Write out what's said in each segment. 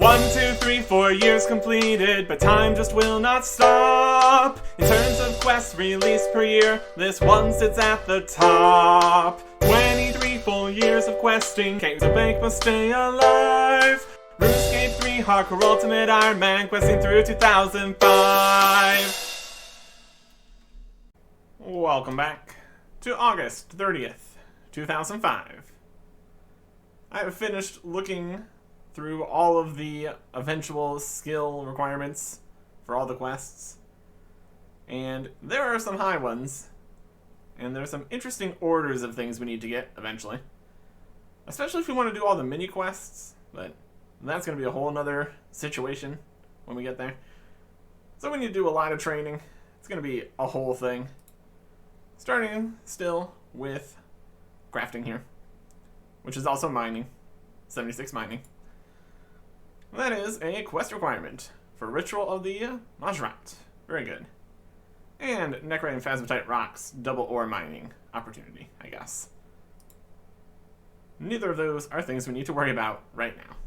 1, 2, 3, 4 years completed, but time just will not stop. In terms of quests released per year, this one sits at the top. 23 full years of questing, Caves of Bank must stay alive. RuneScape 3 Hardcore Ultimate Ironman, questing through 2005. Welcome back to August 30th, 2005. I have finished looking through all of the eventual skill requirements for all the quests. And there are some high ones, and there's some interesting orders of things we need to get eventually. Especially if we want to do all the mini quests, but that's going to be a whole nother situation when we get there. So we need to do a lot of training. It's going to be a whole thing. Starting still with crafting here, which is also mining. 76 mining. That is a quest requirement for Ritual of the Majrat. Very good. And Necrite and Phasmatite Rocks, double ore mining opportunity, I guess. Neither of those are things we need to worry about right now.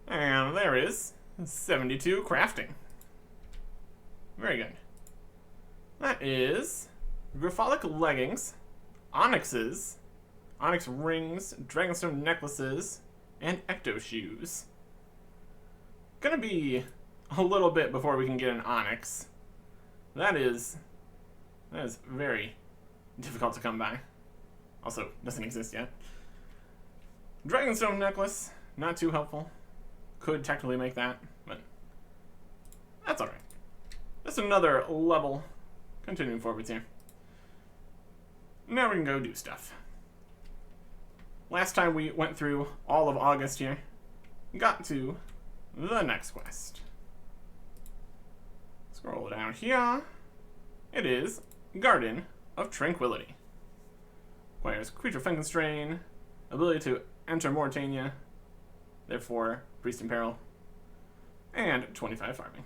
And there is 72 crafting. Very good. That is Grapholic leggings, onyxes, onyx rings, dragonstone necklaces, and ecto shoes. Gonna be a little bit before we can get an onyx. That is very difficult to come by. Also, doesn't exist yet. Dragonstone necklace, not too helpful. Could technically make that, but that's alright. Just another level. Continuing forwards here. Now we can go do stuff. Last time we went through all of August here, got to the next quest. Scroll down here. It is Garden of Tranquility. Requires creature Frankenstrain, ability to enter Moritania, therefore Priest in Peril, and 25 farming.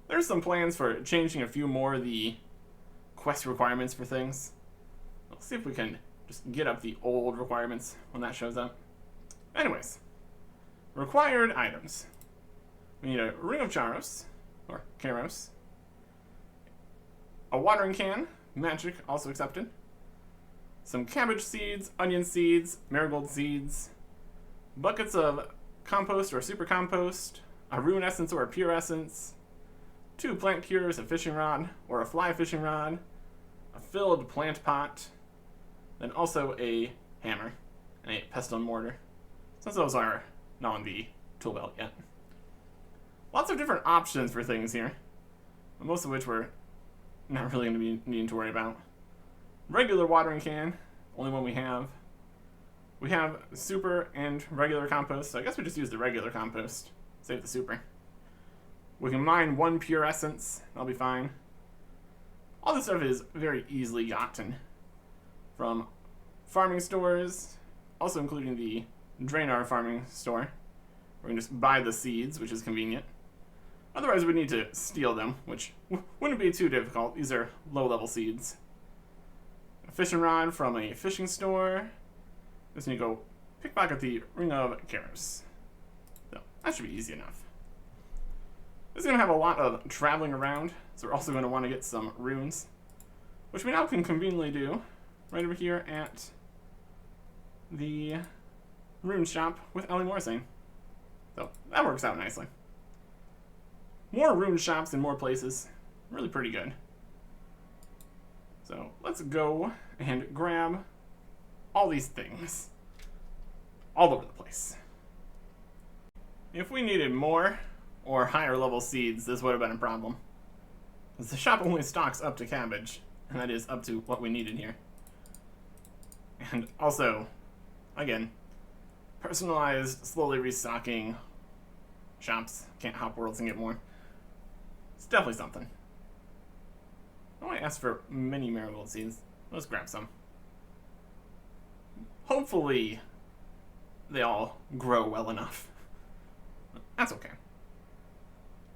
There's some plans for changing a few more of the quest requirements for things. We'll see if we can just get up the old requirements when that shows up. Anyways, required items. We need a Ring of Charos, or Kairos. A watering can, magic, also accepted. Some cabbage seeds, onion seeds, marigold seeds. Buckets of compost or super compost. A rune essence or a pure essence. 2 plant cures, a fishing rod, or a fly fishing rod. A filled plant pot. Then also a hammer and a pestle and mortar, since those are not on the tool belt yet. Lots of different options for things here, most of which we're not really going to be needing to worry about. Regular watering can, only one we have. We have super and regular compost, so I guess we just use the regular compost, save the super. We can mine 1 pure essence, that'll be fine. All this stuff is very easily gotten from farming stores, also including the Drainar farming store. We can just buy the seeds, which is convenient. Otherwise, we need to steal them, which wouldn't be too difficult. These are low-level seeds. A fishing rod from a fishing store. Just need to go pickpocket the Ring of Charos. So, that should be easy enough. This is going to have a lot of traveling around, so we're also going to want to get some runes, which we now can conveniently do right over here at the rune shop with Ellie Morrison. So that works out nicely. More rune shops in more places. Really pretty good. So let's go and grab all these things. All over the place. If we needed more or higher level seeds, this would have been a problem. Because the shop only stocks up to cabbage, and that is up to what we needed here. And also, again, personalized, slowly restocking shops. Can't hop worlds and get more. It's definitely something. I want to ask for many marigold seeds. Let's grab some. Hopefully, they all grow well enough. That's okay.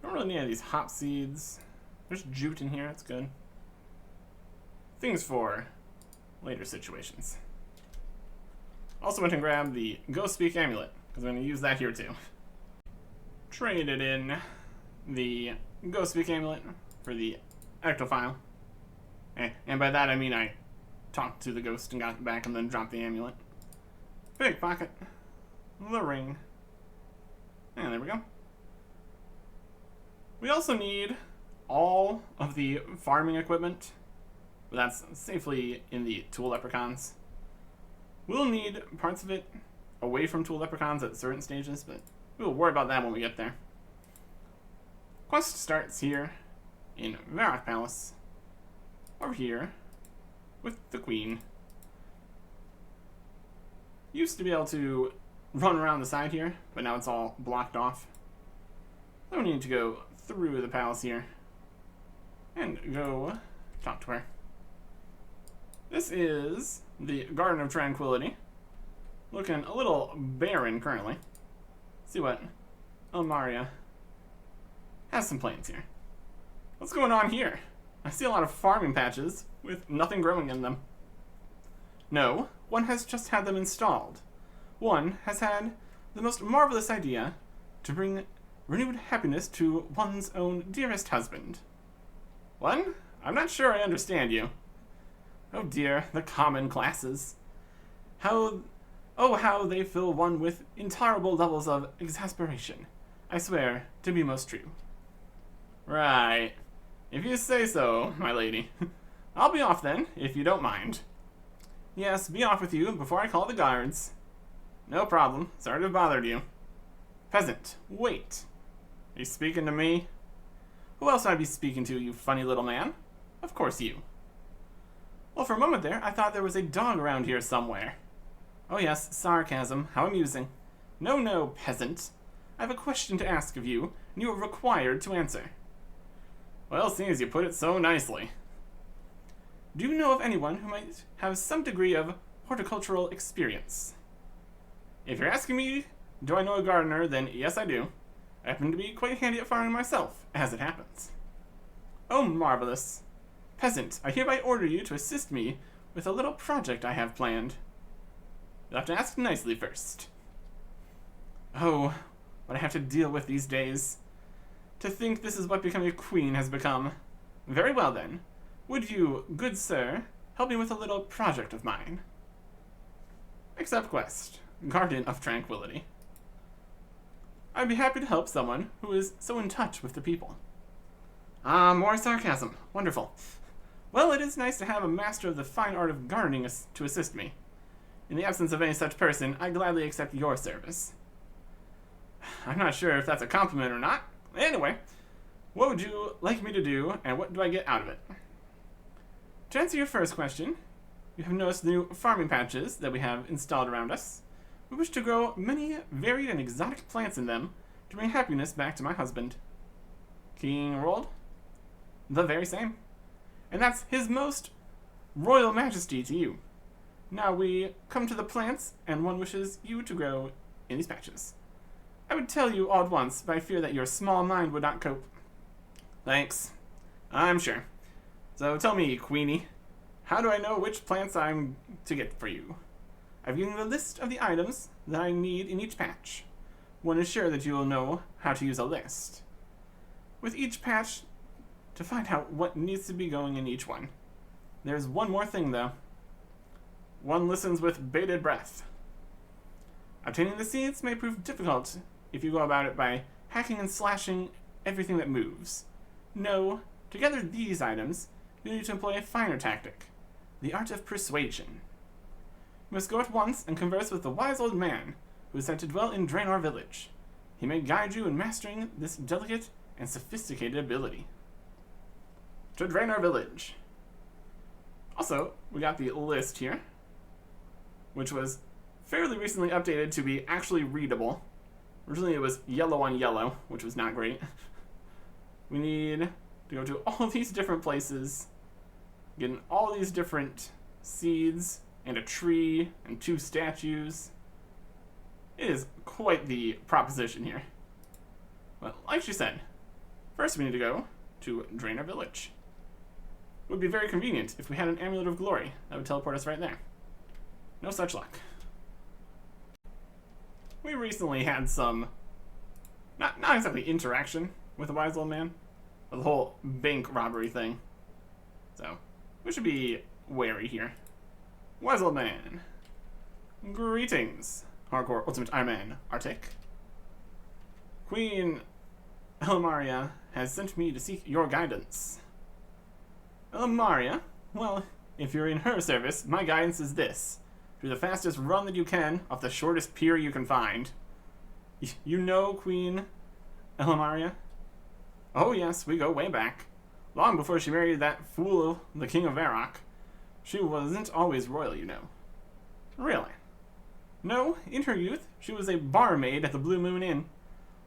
Don't really need any of these hop seeds. There's jute in here, that's good. Things for later situations. Also went and grabbed the Ghost Speak Amulet, because I'm going to use that here too. Traded in the Ghost Speak Amulet for the Ectophile. And by that I mean I talked to the ghost and got it back and then dropped the amulet. Pickpocket. The ring. And there we go. We also need all of the farming equipment, but that's safely in the Tool Leprechauns. We'll need parts of it away from Tool Leprechauns at certain stages, but we'll worry about that when we get there. Quest starts here in Varrock Palace, over here with the Queen. Used to be able to run around the side here, but now it's all blocked off. So we need to go through the palace here and go talk to her. This is the Garden of Tranquility. Looking a little barren currently. See what Elmaria has some plans here. What's going on here? I see a lot of farming patches with nothing growing in them. No, one has just had them installed. One has had the most marvelous idea to bring renewed happiness to one's own dearest husband. What? I'm not sure I understand you. Oh dear, the common classes. How they fill one with intolerable levels of exasperation. I swear to be most true. Right. If you say so, my lady. I'll be off then, if you don't mind. Yes, be off with you before I call the guards. No problem. Sorry to have bothered you. Peasant, wait. Are you speaking to me? Who else would I be speaking to, you funny little man? Of course you. Well, for a moment there, I thought there was a dog around here somewhere. Oh yes, sarcasm. How amusing. No, no, peasant. I have a question to ask of you, and you are required to answer. Well, seeing as you put it so nicely. Do you know of anyone who might have some degree of horticultural experience? If you're asking me, do I know a gardener, then yes I do. I happen to be quite handy at farming myself, as it happens. Oh, marvelous. Peasant, I hereby order you to assist me with a little project I have planned. You'll have to ask nicely first. Oh, what I have to deal with these days. To think this is what becoming a queen has become. Very well then. Would you, good sir, help me with a little project of mine? Accept quest. Garden of Tranquility. I'd be happy to help someone who is so in touch with the people. Ah, more sarcasm. Wonderful. Well, it is nice to have a master of the fine art of gardening to assist me. In the absence of any such person, I gladly accept your service. I'm not sure if that's a compliment or not. Anyway, what would you like me to do, and what do I get out of it? To answer your first question, you have noticed the new farming patches that we have installed around us. We wish to grow many varied and exotic plants in them to bring happiness back to my husband. King rolled? The very same. And that's his most royal majesty to you. Now we come to the plants, and one wishes you to grow in these patches. I would tell you all at once, but I fear that your small mind would not cope. Thanks. I'm sure. So tell me, Queenie, how do I know which plants I'm to get for you? I've given you a list of the items that I need in each patch. One is sure that you will know how to use a list. With each patch, to find out what needs to be going in each one. There's one more thing, though. One listens with bated breath. Obtaining the seeds may prove difficult if you go about it by hacking and slashing everything that moves. No, to gather these items, you need to employ a finer tactic, the art of persuasion. You must go at once and converse with the wise old man who is said to dwell in Draenor village. He may guide you in mastering this delicate and sophisticated ability. To Draenor village. Also, we got the list here, which was fairly recently updated to be actually readable. Originally it was yellow on yellow, which was not great. We need to go to all these different places, getting all these different seeds, and a tree, and 2 statues. It is quite the proposition here. Well, like she said, first we need to go to Draenor Village. It would be very convenient if we had an Amulet of Glory that would teleport us right there. No such luck. we recently had some, not exactly interaction with the wise old man, but the whole bank robbery thing. So, we should be wary here. Wise old man. Greetings, hardcore ultimate Ironman Artic. Queen Elmaria has sent me to seek your guidance. Elmaria? Well, if you're in her service, my guidance is this. Do the fastest run that you can off the shortest pier you can find. You know Queen Elmaria? Oh yes, we go way back. Long before she married that fool, the King of Varrock. She wasn't always royal, you know. Really? No, in her youth, she was a barmaid at the Blue Moon Inn.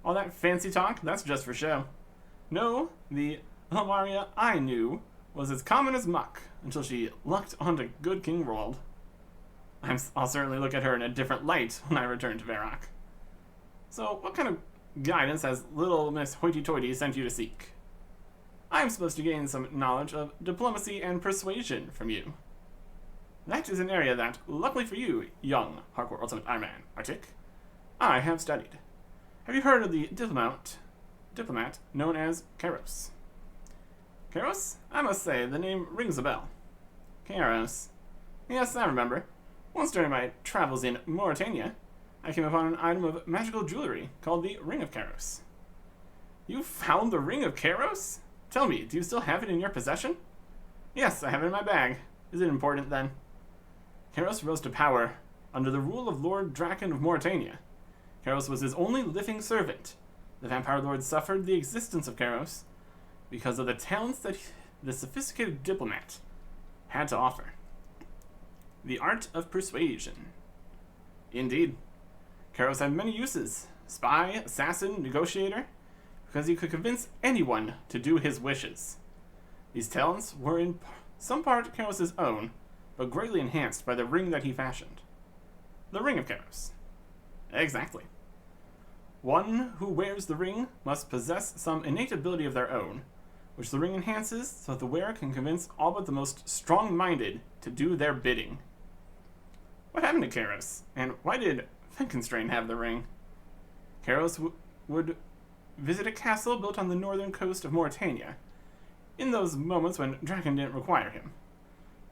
All that fancy talk, that's just for show. No, the Elmaria I knew was as common as muck until she lucked onto good King Rold. I'll certainly look at her in a different light when I return to Varrock. So, what kind of guidance has little Miss Hoity-Toity sent you to seek? I'm supposed to gain some knowledge of diplomacy and persuasion from you. That is an area that, luckily for you, young hardcore ultimate Ironman Artic, I have studied. Have you heard of the diplomat known as Kairos? Kairos? I must say, the name rings a bell. Kairos. Yes, I remember. Once during my travels in Mauritania, I came upon an item of magical jewelry called the Ring of Kairos. You found the Ring of Kairos? Tell me, do you still have it in your possession? Yes, I have it in my bag. Is it important, then? Kairos rose to power under the rule of Lord Draken of Mauritania. Kairos was his only living servant. The vampire lord suffered the existence of Kairos because of the talents that the sophisticated diplomat had to offer. The art of persuasion. Indeed. Kairos had many uses. Spy, assassin, negotiator, because he could convince anyone to do his wishes. These talents were in some part Kairos' own, but greatly enhanced by the ring that he fashioned. The Ring of Kairos. Exactly. One who wears the ring must possess some innate ability of their own, which the ring enhances so that the wearer can convince all but the most strong-minded to do their bidding. What happened to Kairos, and why did Frankenstein have the ring? Kairos would visit a castle built on the northern coast of Mauritania, in those moments when Draken didn't require him.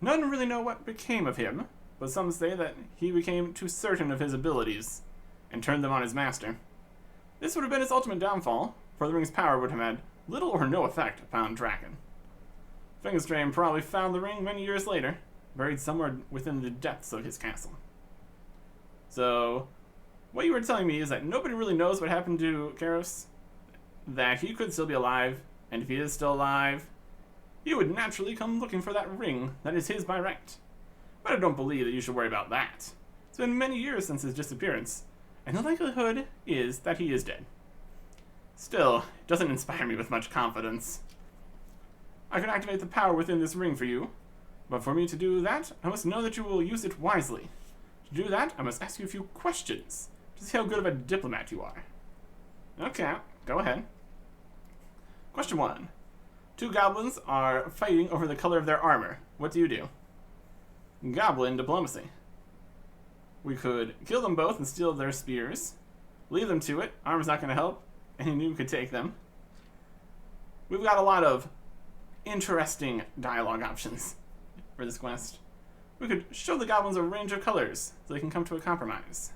None really know what became of him, but some say that he became too certain of his abilities, and turned them on his master. This would have been his ultimate downfall, for the ring's power would have had little or no effect upon Draken. Frankenstein probably found the ring many years later, buried somewhere within the depths of his castle. So, what you were telling me is that nobody really knows what happened to Kairos, that he could still be alive, and if he is still alive, he would naturally come looking for that ring that is his by right. But I don't believe that you should worry about that. It's been many years since his disappearance, and the likelihood is that he is dead. Still, it doesn't inspire me with much confidence. I can activate the power within this ring for you, but for me to do that, I must know that you will use it wisely. To do that, I must ask you a few questions to see how good of a diplomat you are. Okay, go ahead. Question 1. 2 goblins are fighting over the color of their armor. What do you do? Goblin diplomacy. We could kill them both and steal their spears. Leave them to it. Armor's not going to help. Any noob could take them. We've got a lot of interesting dialogue options for this quest. We could show the goblins a range of colors so they can come to a compromise.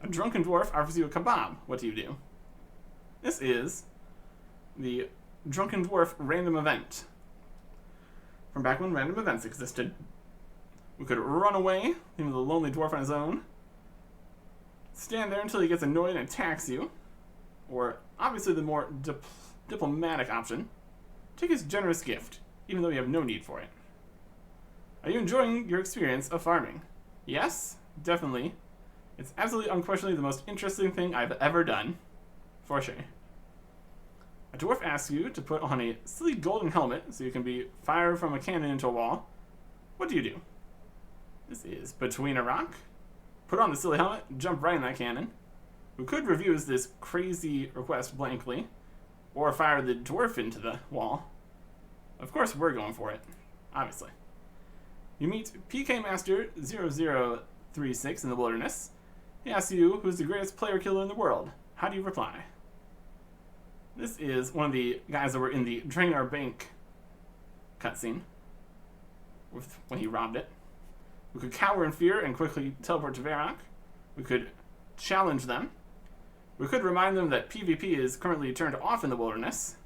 A drunken dwarf offers you a kebab. What do you do? This is the Drunken Dwarf random event. From back when random events existed. We could run away, leaving the lonely dwarf on his own. Stand there until he gets annoyed and attacks you. Or, obviously the more diplomatic option, take his generous gift, even though you have no need for it. Are you enjoying your experience of farming? Yes, definitely. It's absolutely unquestionably the most interesting thing I've ever done. For sure. A dwarf asks you to put on a silly golden helmet so you can be fired from a cannon into a wall. What do you do? This is between a rock. Put on the silly helmet, jump right in that cannon. We could refuse this crazy request blankly, or fire the dwarf into the wall. Of course we're going for it, obviously. You meet PK Master 0036 in the wilderness, He asks you, who's the greatest player killer in the world? How do you reply? This is one of the guys that were in the Drain Our Bank cutscene when he robbed it. We could cower in fear and quickly teleport to Varrock. We could challenge them. We could remind them that PvP is currently turned off in the wilderness.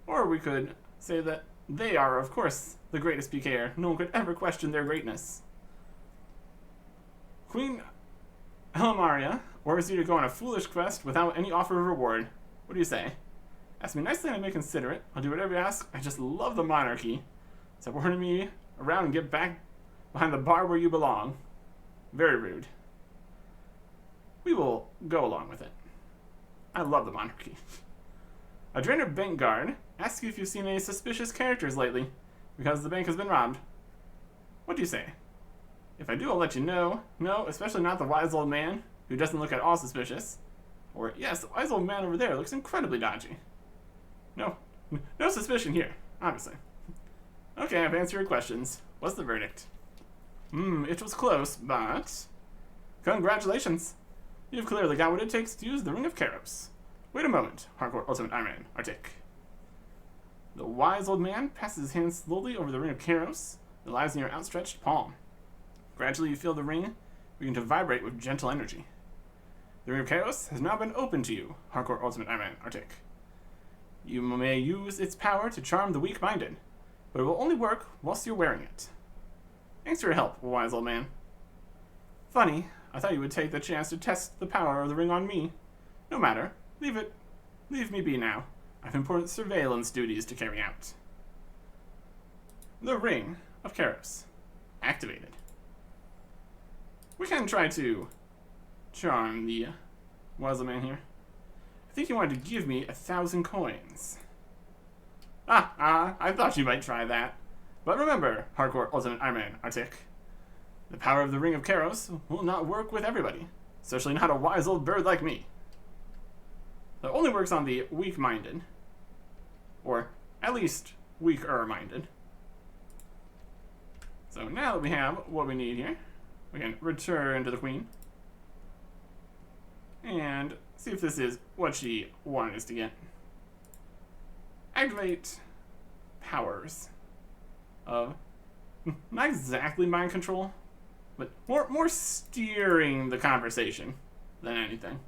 Or we could say that they are, of course, the greatest PKer. No one could ever question their greatness. Queen Elmaria orders you to go on a foolish quest without any offer of reward. What do you say? Ask me nicely and I may consider it. I'll do whatever you ask. I just love the monarchy. Stop ordering me around and get back behind the bar where you belong. Very rude. We will go along with it. I love the monarchy. A Drainer bank guard asks you if you've seen any suspicious characters lately, because the bank has been robbed. What do you say? If I do, I'll let you know. No, especially not the wise old man, who doesn't look at all suspicious. Or, yes, the wise old man over there looks incredibly dodgy. No suspicion here, obviously. Okay, I've answered your questions. What's the verdict? It was close, but... Congratulations! You've clearly got what it takes to use the Ring of Kairos. Wait a moment, Hardcore Ultimate Ironman, Artic. The wise old man passes his hand slowly over the Ring of Kairos that lies in your outstretched palm. Gradually you feel the ring begin to vibrate with gentle energy. The Ring of Kairos has now been opened to you, Hardcore Ultimate Ironman, Artic. You may use its power to charm the weak-minded, but it will only work whilst you're wearing it. Thanks for your help, wise old man. Funny, I thought you would take the chance to test the power of the ring on me. No matter. Leave me be now. I have important surveillance duties to carry out. The Ring of Kairos. Activated. We can try to charm the wise old man here. I think he wanted to give me 1,000 coins. I thought you might try that. But remember, Hardcore Ultimate Ironman, Artic. The power of the Ring of Kairos will not work with everybody, especially not a wise old bird like me. It only works on the weak-minded, or at least weaker-minded. So now that we have what we need here, we can return to the Queen and see if this is what she wanted us to get. Activate powers of not exactly mind control, but more steering the conversation than anything.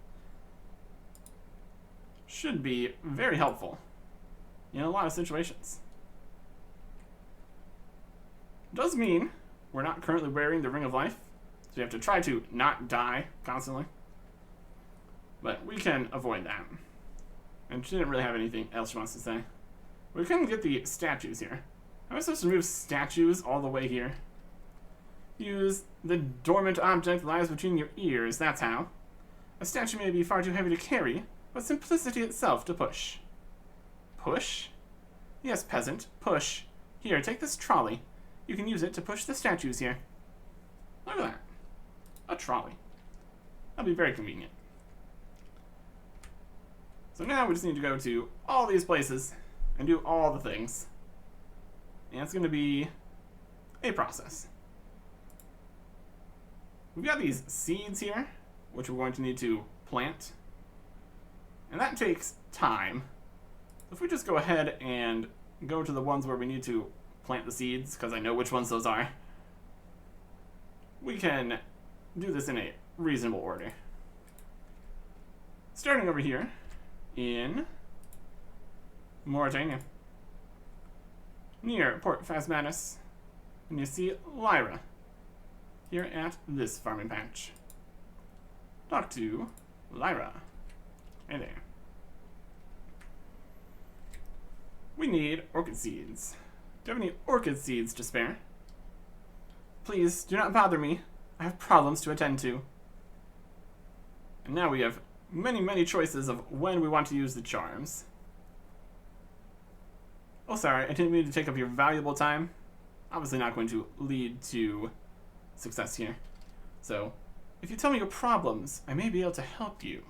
Should be very helpful in a lot of situations. Does mean we're not currently wearing the Ring of Life, so we have to try to not die constantly. But we can avoid that. And she didn't really have anything else she wants to say. We can get the statues here. Am I supposed to move statues all the way here? Use the dormant object that lies between your ears, that's how. A statue may be far too heavy to carry, but simplicity itself to push. Push? Yes, peasant, push. Here, take this trolley. You can use it to push the statues here. Look at that. A trolley. That'll be very convenient. So now we just need to go to all these places and do all the things. And it's going to be a process. We've got these seeds here, which we're going to need to plant. And that takes time. If we just go ahead and go to the ones where we need to plant the seeds, because I know which ones those are, we can do this in a reasonable order. Starting over here in Mauritania, near Port Phasmatis, and you see Lyra here at this farming patch. Talk to Lyra. Hey there. We need orchid seeds. Do you have any orchid seeds to spare? Please, do not bother me. I have problems to attend to. And now we have many choices of when we want to use the charms. Oh, sorry, I didn't mean to take up your valuable time. Obviously not going to lead to success here. So, if you tell me your problems, I may be able to help you.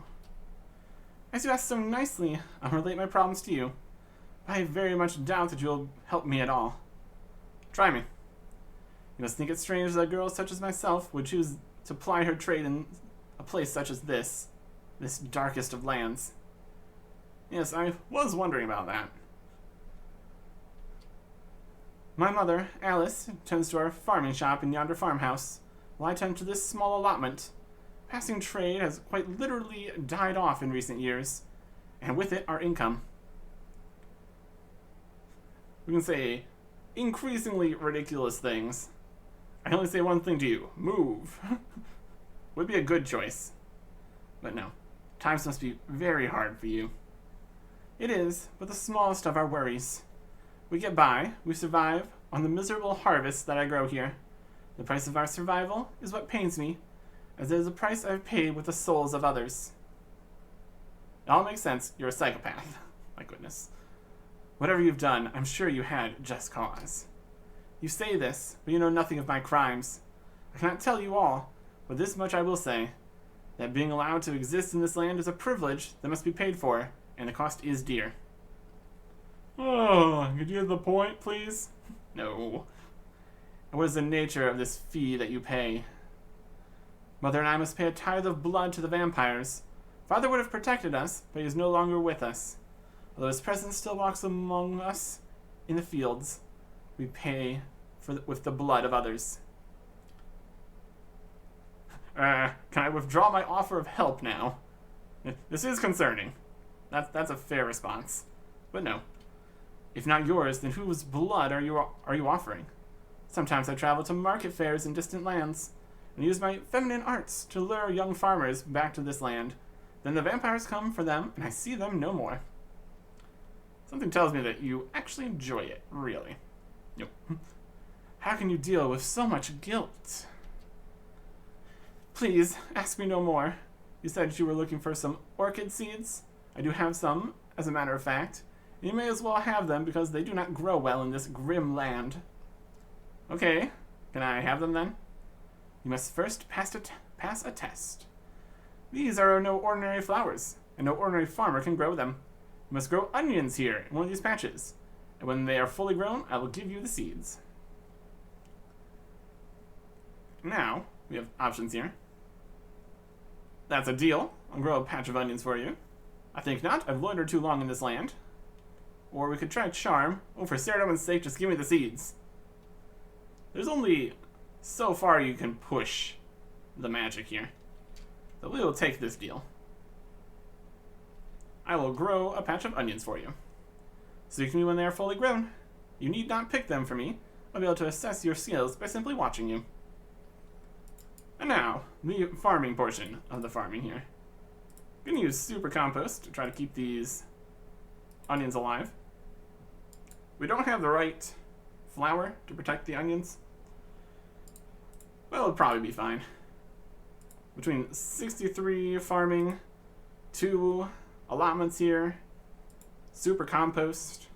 As you ask so nicely, I'll relate my problems to you. I very much doubt that you'll help me at all. Try me. You must think it strange that girls such as myself would choose to ply her trade in a place such as this darkest of lands? Yes, I was wondering about that. My mother, Alice, tends to our farming shop in yonder farmhouse, while I tend to this small allotment. Passing trade has quite literally died off in recent years, and with it our income. We can say increasingly ridiculous things. I can only say one thing to you: move. Would be a good choice. But no, times must be very hard for you. It is but the smallest of our worries. We get by, we survive, on the miserable harvest that I grow here. The price of our survival is what pains me, as it is a price I've paid with the souls of others. It all makes sense. You're a psychopath. My goodness. Whatever you've done, I'm sure you had just cause. You say this, but you know nothing of my crimes. I cannot tell you all, but this much I will say, that being allowed to exist in this land is a privilege that must be paid for, and the cost is dear. Oh, could you get the point, please? No. And what is the nature of this fee that you pay? Mother and I must pay a tithe of blood to the vampires. Father would have protected us, but he is no longer with us. Although his presence still walks among us in the fields, we pay with the blood of others. Can I withdraw my offer of help now? This is concerning. That's a fair response. But no. If not yours, then whose blood are you offering? Sometimes I travel to market fairs in distant lands, and use my feminine arts to lure young farmers back to this land. Then the vampires come for them, and I see them no more. Something tells me that you actually enjoy it, really. Nope. How can you deal with so much guilt? Please, ask me no more. You said you were looking for some orchid seeds. I do have some, as a matter of fact. And you may as well have them because they do not grow well in this grim land. Okay, can I have them then? You must first pass a test. These are no ordinary flowers, and no ordinary farmer can grow them. You must grow onions here in one of these patches, and when they are fully grown, I will give you the seeds. Now, we have options here. That's a deal. I'll grow a patch of onions for you. I think not. I've loitered too long in this land. Or we could try charm. Oh, for Saradomin's sake, just give me the seeds. There's only so far you can push the magic here. So we will take this deal. I will grow a patch of onions for you. Seek me when they are fully grown. You need not pick them for me. I'll be able to assess your skills by simply watching you. And now, the farming portion of the farming here. I'm going to use super compost to try to keep these onions alive. We don't have the right flour to protect the onions. Well, it'll probably be fine. Between 63 farming, 2 allotments here, super compost.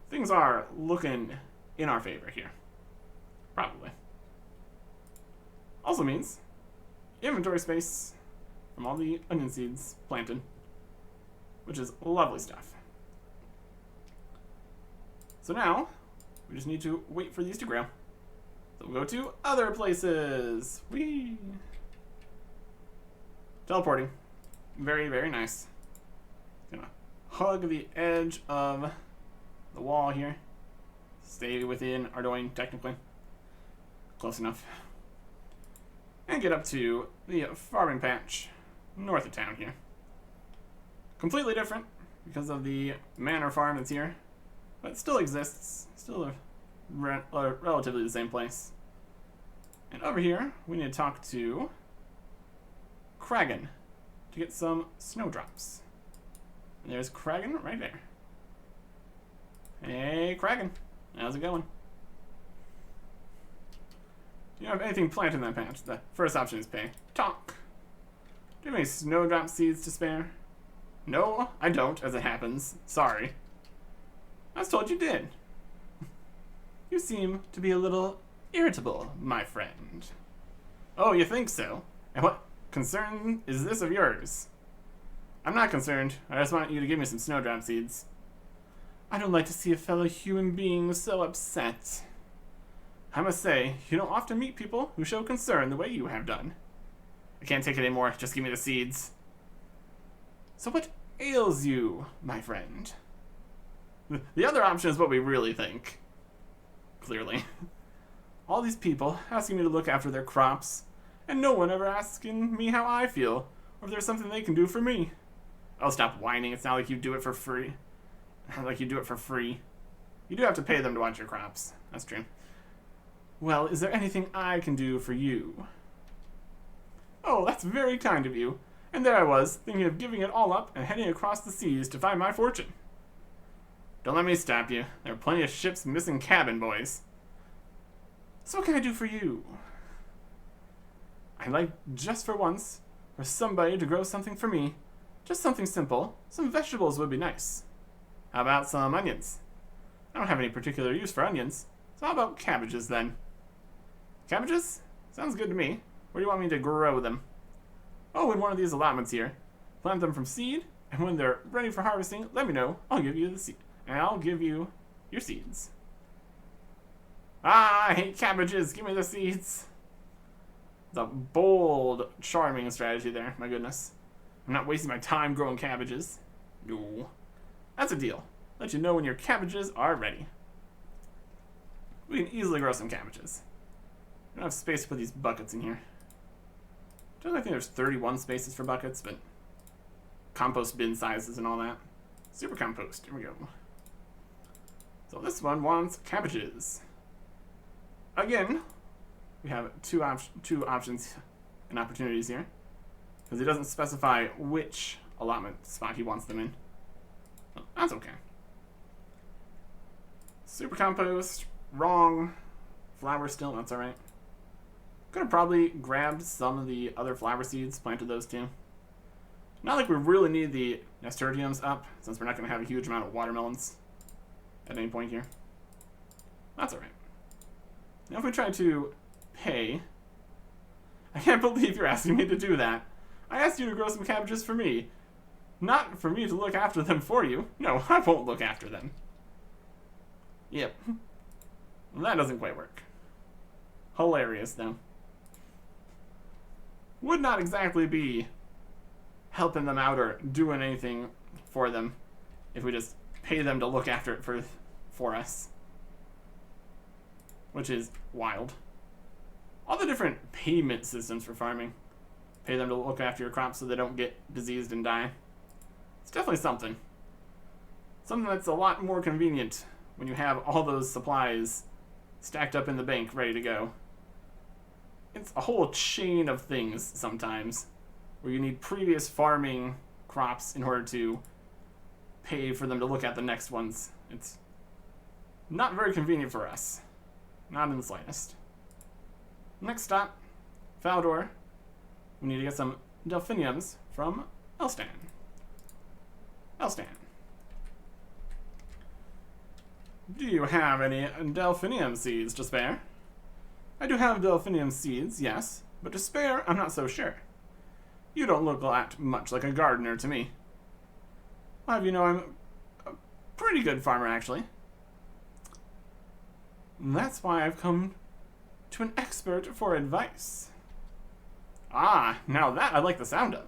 Things are looking in our favor here. Probably. Also means inventory space from all the onion seeds planted, which is lovely stuff. So now, we just need to wait for these to grow. So we'll go to other places. Whee! Teleporting. Very, very nice. Gonna hug the edge of the wall here. Stay within Ardoin, technically. Close enough. And get up to the farming patch north of town here. Completely different because of the manor farm that's here, but it still exists. Still a relatively the same place. And over here, we need to talk to Kragan to get some snowdrops. And there's Kragan right there. Hey, Kragan. How's it going? Do you have anything planted in that patch? The first option is pay. Talk. Do you have any snowdrop seeds to spare? No, I don't, as it happens. Sorry. I was told you did. You seem to be a little irritable, my friend. Oh, you think so? And what concern is this of yours? I'm not concerned. I just want you to give me some snowdrop seeds. I don't like to see a fellow human being so upset. I must say, you don't often meet people who show concern the way you have done. I can't take it anymore. Just give me the seeds. So what ails you, my friend? The other option is what we really think. Clearly. All these people asking me to look after their crops, and no one ever asking me how I feel, or if there's something they can do for me. Oh, stop whining. It's not like you do it for free. Like you do it for free. You do have to pay them to watch your crops. That's true. Well, is there anything I can do for you? Oh, that's very kind of you. And there I was, thinking of giving it all up and heading across the seas to find my fortune. Don't let me stop you. There are plenty of ships missing cabin boys. So what can I do for you? I'd like, just for once, for somebody to grow something for me. Just something simple. Some vegetables would be nice. How about some onions? I don't have any particular use for onions, so how about cabbages then? Cabbages? Sounds good to me. Where do you want me to grow them? Oh, in one of these allotments here. Plant them from seed, and when they're ready for harvesting, let me know. I'll give you the seed, and I'll give you your seeds. Ah, I hate cabbages. Give me the seeds. It's a bold, charming strategy there. My goodness. I'm not wasting my time growing cabbages. No. That's a deal. Let you know when your cabbages are ready. We can easily grow some cabbages. I don't have space to put these buckets in here. I think there's 31 spaces for buckets, but compost bin sizes and all that. Super compost. Here we go. So this one wants cabbages. Again, we have two options and opportunities here, because he doesn't specify which allotment spot he wants them in. Oh, that's okay. Super compost, wrong. Flower still, that's alright. Could have probably grabbed some of the other flower seeds, planted those too. Not like we really need the nasturtiums up, since we're not going to have a huge amount of watermelons at any point here. That's alright. Now if we try to pay... I can't believe you're asking me to do that. I asked you to grow some cabbages for me. Not for me to look after them for you. No, I won't look after them. Yep. Well, that doesn't quite work. Hilarious, though. Would not exactly be helping them out or doing anything for them if we just pay them to look after it for us. Which is wild. All the different payment systems for farming. Pay them to look after your crops so they don't get diseased and die. It's definitely something. Something that's a lot more convenient when you have all those supplies stacked up in the bank ready to go. It's a whole chain of things sometimes where you need previous farming crops in order to pay for them to look at the next ones. It's not very convenient for us. Not in the slightest. Next stop, Faldor. We need to get some delphiniums from Elstan. Elstan. Do you have any delphinium seeds to spare? I do have delphinium seeds, yes, but to spare, I'm not so sure. You don't look that much like a gardener to me. I'll have you know I'm a pretty good farmer, actually. That's why I've come to an expert for advice. Ah, now that I like the sound of.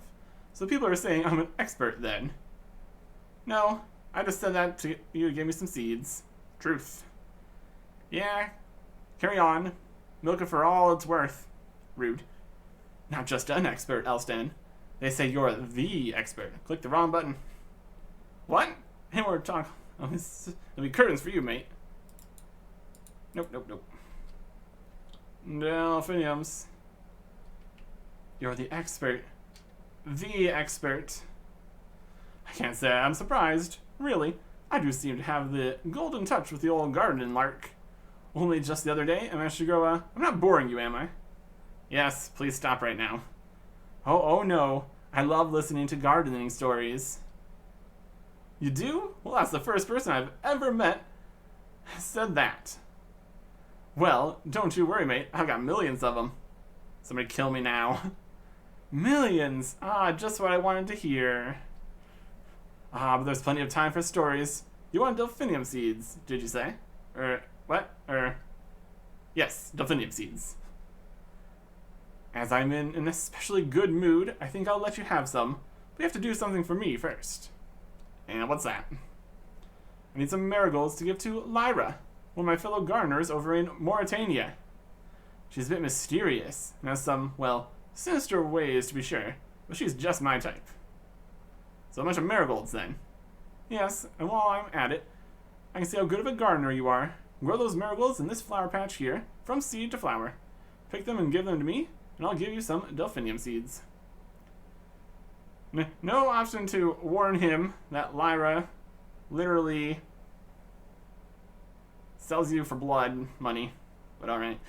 So people are saying I'm an expert then. No, I just said that to you to give me some seeds. Truth. Yeah, carry on. Milk it for all it's worth. Rude. Not just an expert, Elstan. They say you're the expert. Click the wrong button. What? Hey, we're talking. Oh, there'll be curtains for you, mate. Nope, nope, nope. Delphiniums. You're the expert. The expert. I can't say I'm surprised. Really, I do seem to have the golden touch with the old gardening lark. Only just the other day, I managed to grow a... I'm not boring you, am I? Yes, please stop right now. Oh no. I love listening to gardening stories. You do? Well, that's the first person I've ever met said that. Well, don't you worry, mate. I've got millions of them. Somebody kill me now. Millions! Ah, just what I wanted to hear. Ah, but there's plenty of time for stories. You want delphinium seeds, did you say? What? Yes, delphinium seeds. As I'm in an especially good mood, I think I'll let you have some, but you have to do something for me first. And what's that? I need some marigolds to give to Lyra, one of my fellow gardeners over in Mauritania. She's a bit mysterious, and has some, well, sinister ways to be sure, but she's just my type. So a bunch of marigolds then. Yes, and while I'm at it, I can see how good of a gardener you are. Grow those marigolds in this flower patch here, from seed to flower. Pick them and give them to me, and I'll give you some delphinium seeds. No option to warn him that Lyra literally sells you for blood money, but alright.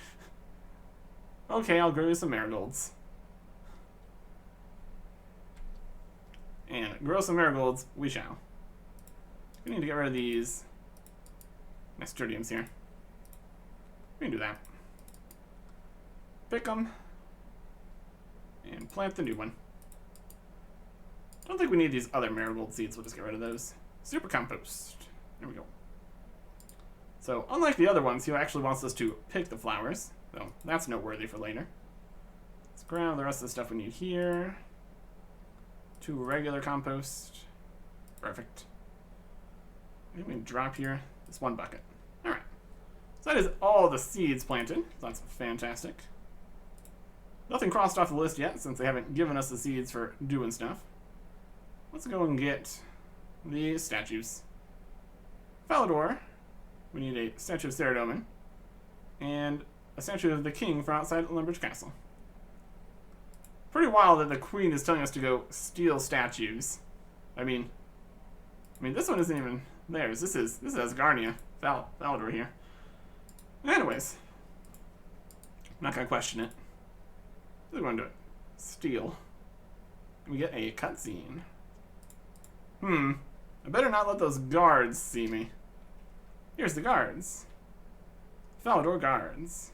Okay, I'll grow you some marigolds. And grow some marigolds we shall. We need to get rid of these nasturtiums here. We can do that. Pick them. And plant the new one. Don't think we need these other marigold seeds. We'll just get rid of those. Super compost. There we go. So, unlike the other ones, he actually wants us to pick the flowers. So, that's noteworthy for later. Let's grab the rest of the stuff we need here. 2 regular compost. Perfect. I think we can drop here this 1 bucket. Alright. So that is all the seeds planted. So that's fantastic. Nothing crossed off the list yet, since they haven't given us the seeds for doing stuff. Let's go and get the statues. Falador. We need a statue of Ceradomin. And a statue of the king from outside Lumbridge Castle. Pretty wild that the queen is telling us to go steal statues. I mean, this one isn't even theirs. This is Asgarnia. Falador here. Anyways. I'm not gonna question it. We're going to steal. We get a cutscene. I better not let those guards see me. Here's the guards. Falador guards.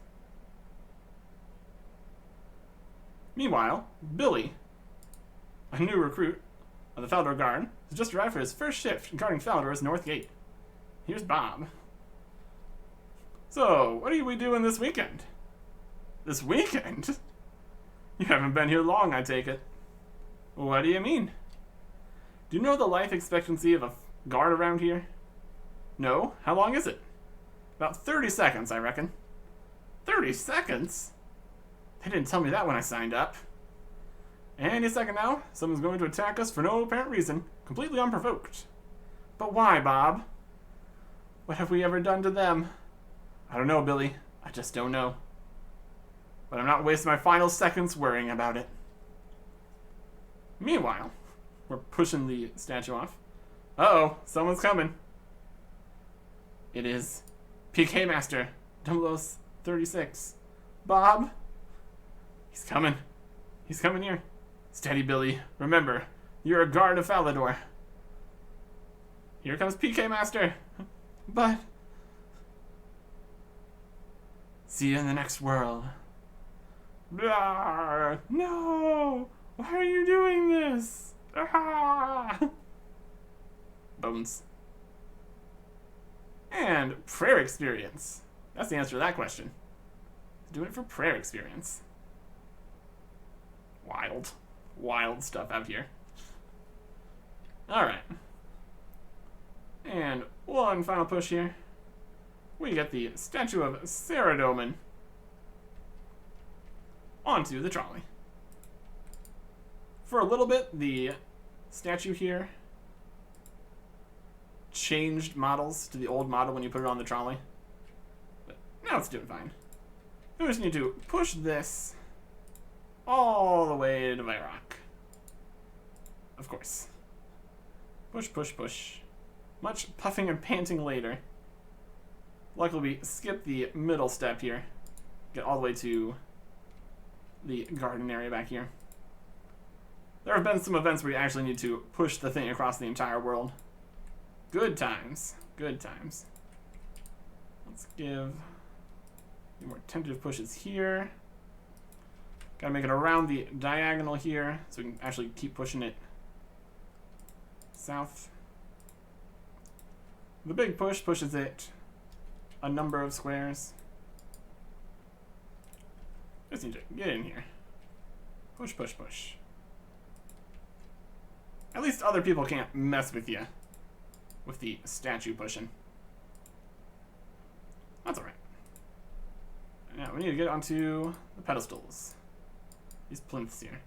Meanwhile, Billy, a new recruit of the Falador Guard, has just arrived for his first shift guarding Falador's North Gate. Here's Bob. So, what are we doing this weekend? This weekend? You haven't been here long, I take it. What do you mean? Do you know the life expectancy of a guard around here? No? How long is it? About 30 seconds, I reckon. 30 seconds? They didn't tell me that when I signed up. Any second now, someone's going to attack us for no apparent reason, completely unprovoked. But why, Bob? What have we ever done to them? I don't know, Billy. I just don't know. But I'm not wasting my final seconds worrying about it. Meanwhile, we're pushing the statue off. Uh-oh, someone's coming. It is PK Master 0036. Bob? He's coming. He's coming here. Steady, Billy. Remember, you're a guard of Falador. Here comes PK Master. But... see you in the next world. Ah, no! Why are you doing this? Ah! Bones. And prayer experience. That's the answer to that question. Doing it for prayer experience. Wild. Wild stuff out here. Alright. And one final push here. We get the statue of Ceradomin onto the trolley. For a little bit, the statue here changed models to the old model when you put it on the trolley. But now it's doing fine. We just need to push this all the way to Vyrok. Of course. Push, push, push. Much puffing and panting later. Luckily we skip the middle step here. Get all the way to the garden area back here. There have been some events where you actually need to push the thing across the entire world. Good times. Good times. Let's give a few more tentative pushes here. Gotta make it around the diagonal here so we can actually keep pushing it south. The big push pushes it a number of squares. Just need to get in here. Push, push, push. At least other people can't mess with you with the statue pushing. That's alright. Now, we need to get onto the pedestals. These plinths here.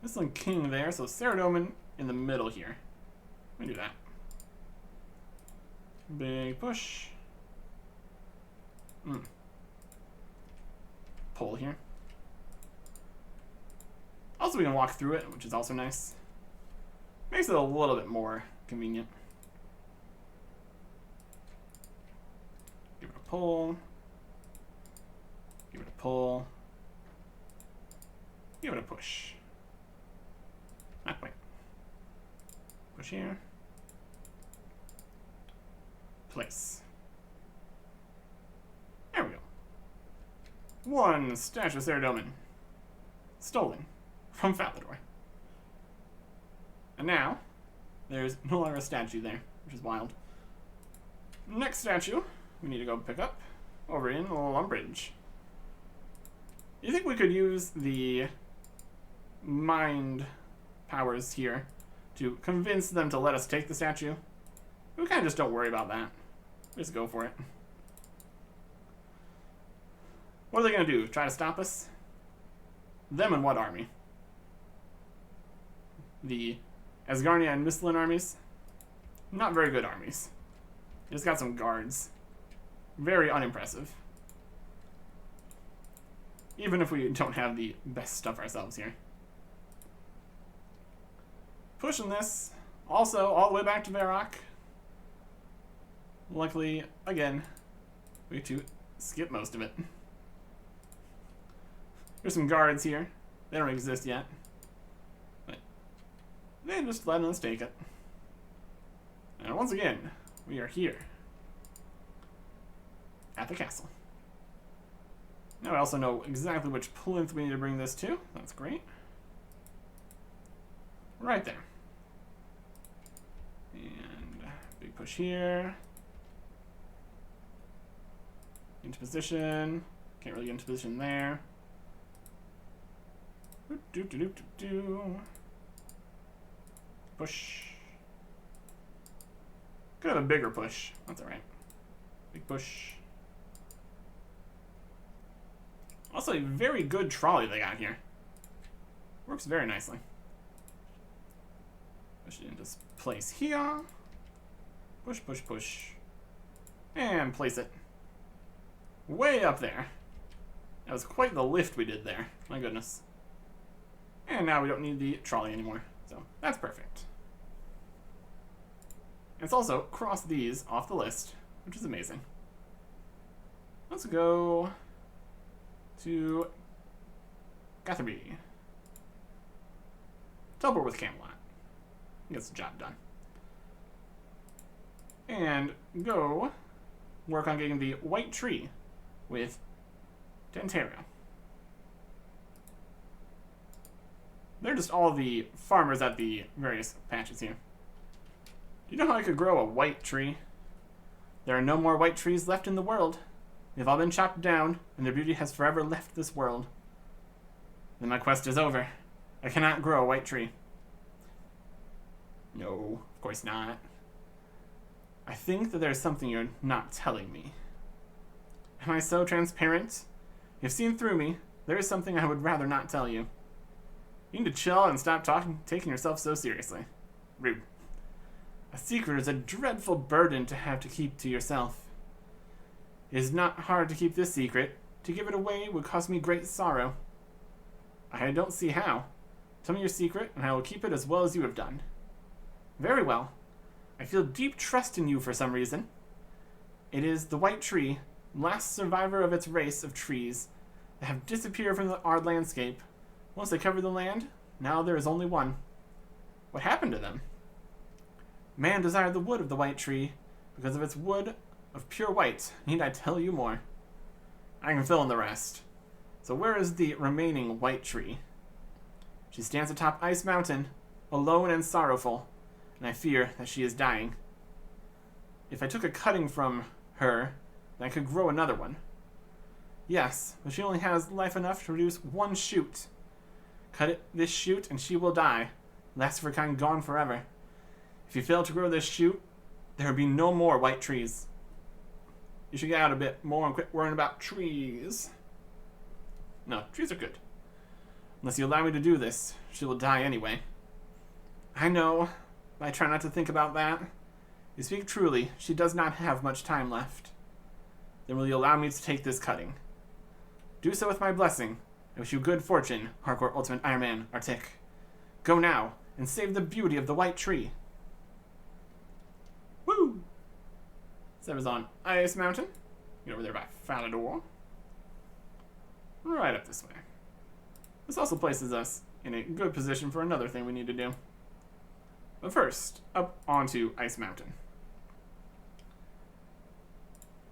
This one king there, so Ceradomin in the middle here. Let me do that. Big push. Pull here. Also, we can walk through it, which is also nice. Makes it a little bit more convenient. Give it a pull. Give it a pull. Give it a push. Not quite. Push here. Place. There we go. One statue of Ceradomin. Stolen from Falador. And now, there's no longer a statue there, which is wild. Next statue, we need to go pick up over in Lumbridge. You think we could use the mind powers here to convince them to let us take the statue? We kind of just don't worry about that. We just go for it. What are they going to do? Try to stop us? Them and what army? The Asgarnia and Mistlin armies? Not very good armies. They just got some guards. Very unimpressive. Even if we don't have the best stuff ourselves here. Pushing this. Also, all the way back to Varrock. Luckily, again, we get to skip most of it. There's some guards here. They don't exist yet. But they just let us take it. And once again, we are here. At the castle. Now I also know exactly which plinth we need to bring this to. That's great. Right there. And big push here. Into position. Can't really get into position there. Push. Could have a bigger push. That's alright. Big push. Also a very good trolley they got here. Works very nicely. Push it into place here. Push, push, push. And place it way up there. That was quite the lift we did there. My goodness. And now we don't need the trolley anymore. So that's perfect. It's also crossed these off the list, which is amazing. Let's go to Gutherby. Teleport with Camelot. Gets the job done. And go work on getting the white tree with Dentera. They're just all the farmers at the various patches here. Do you know how I could grow a white tree? There are no more white trees left in the world. They've all been chopped down, and their beauty has forever left this world. Then my quest is over. I cannot grow a white tree. No, of course not. I think that there's something you're not telling me. Am I so transparent? You've seen through me. There is something I would rather not tell you. You need to chill and stop taking yourself so seriously. Rude. A secret is a dreadful burden to have to keep to yourself. It is not hard to keep this secret. To give it away would cause me great sorrow. I don't see how. Tell me your secret, and I will keep it as well as you have done. Very well. I feel deep trust in you for some reason. It is the white tree, last survivor of its race of trees, that have disappeared from our landscape. Once they covered the land, now there is only one. What happened to them? Man desired the wood of the white tree, because of its wood of pure white. Need I tell you more? I can fill in the rest. So where is the remaining white tree? She stands atop Ice Mountain, alone and sorrowful, and I fear that she is dying. If I took a cutting from her, then I could grow another one. Yes, but she only has life enough to produce one shoot. Cut this shoot and she will die. Last of her kind gone forever. If you fail to grow this shoot, there will be no more white trees. You should get out a bit more and quit worrying about trees. No, trees are good. Unless you allow me to do this, she will die anyway. I know, but I try not to think about that. You speak truly, she does not have much time left. Then will you allow me to take this cutting? Do so with my blessing. I wish you good fortune, Hardcore Ultimate Ironman, Artic. Go now, and save the beauty of the white tree. Woo! Sever's on Ice Mountain. Get over there by Falador. Right up this way. This also places us in a good position for another thing we need to do. But first, up onto Ice Mountain.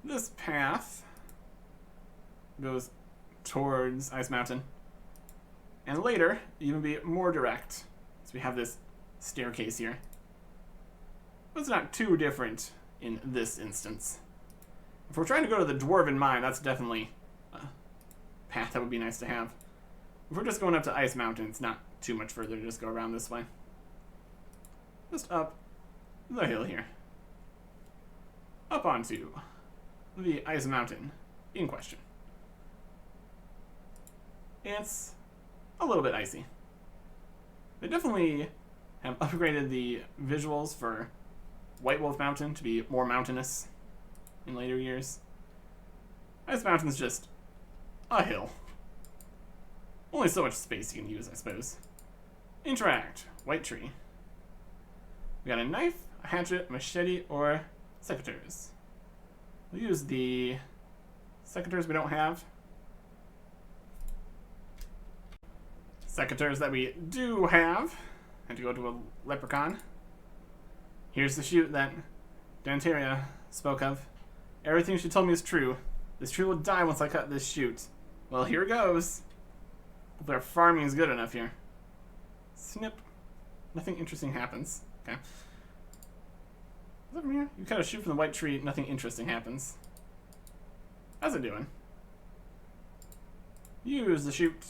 This path goes towards Ice Mountain. And later, even be more direct. So we have this staircase here. But it's not too different in this instance. If we're trying to go to the Dwarven Mine, that's definitely a path that would be nice to have. If we're just going up to Ice Mountain, it's not too much further to just go around this way. Just up the hill here. Up onto the Ice Mountain in question. It's a little bit icy. They definitely have upgraded the visuals for White Wolf Mountain to be more mountainous in later years. Ice Mountain's just a hill. Only so much space you can use, I suppose. Interact. White tree. We got a knife, a hatchet, machete, or secateurs. We'll use the secateurs we don't have. Secateurs that we do have. Had to go to a leprechaun. Here's the shoot that Dantaria spoke of. Everything she told me is true. This tree will die once I cut this shoot. Well, here goes. Hope our farming is good enough here. Snip. Nothing interesting happens. Okay. Is that from here? You cut a shoot from the white tree, nothing interesting happens. How's it doing? Use the shoot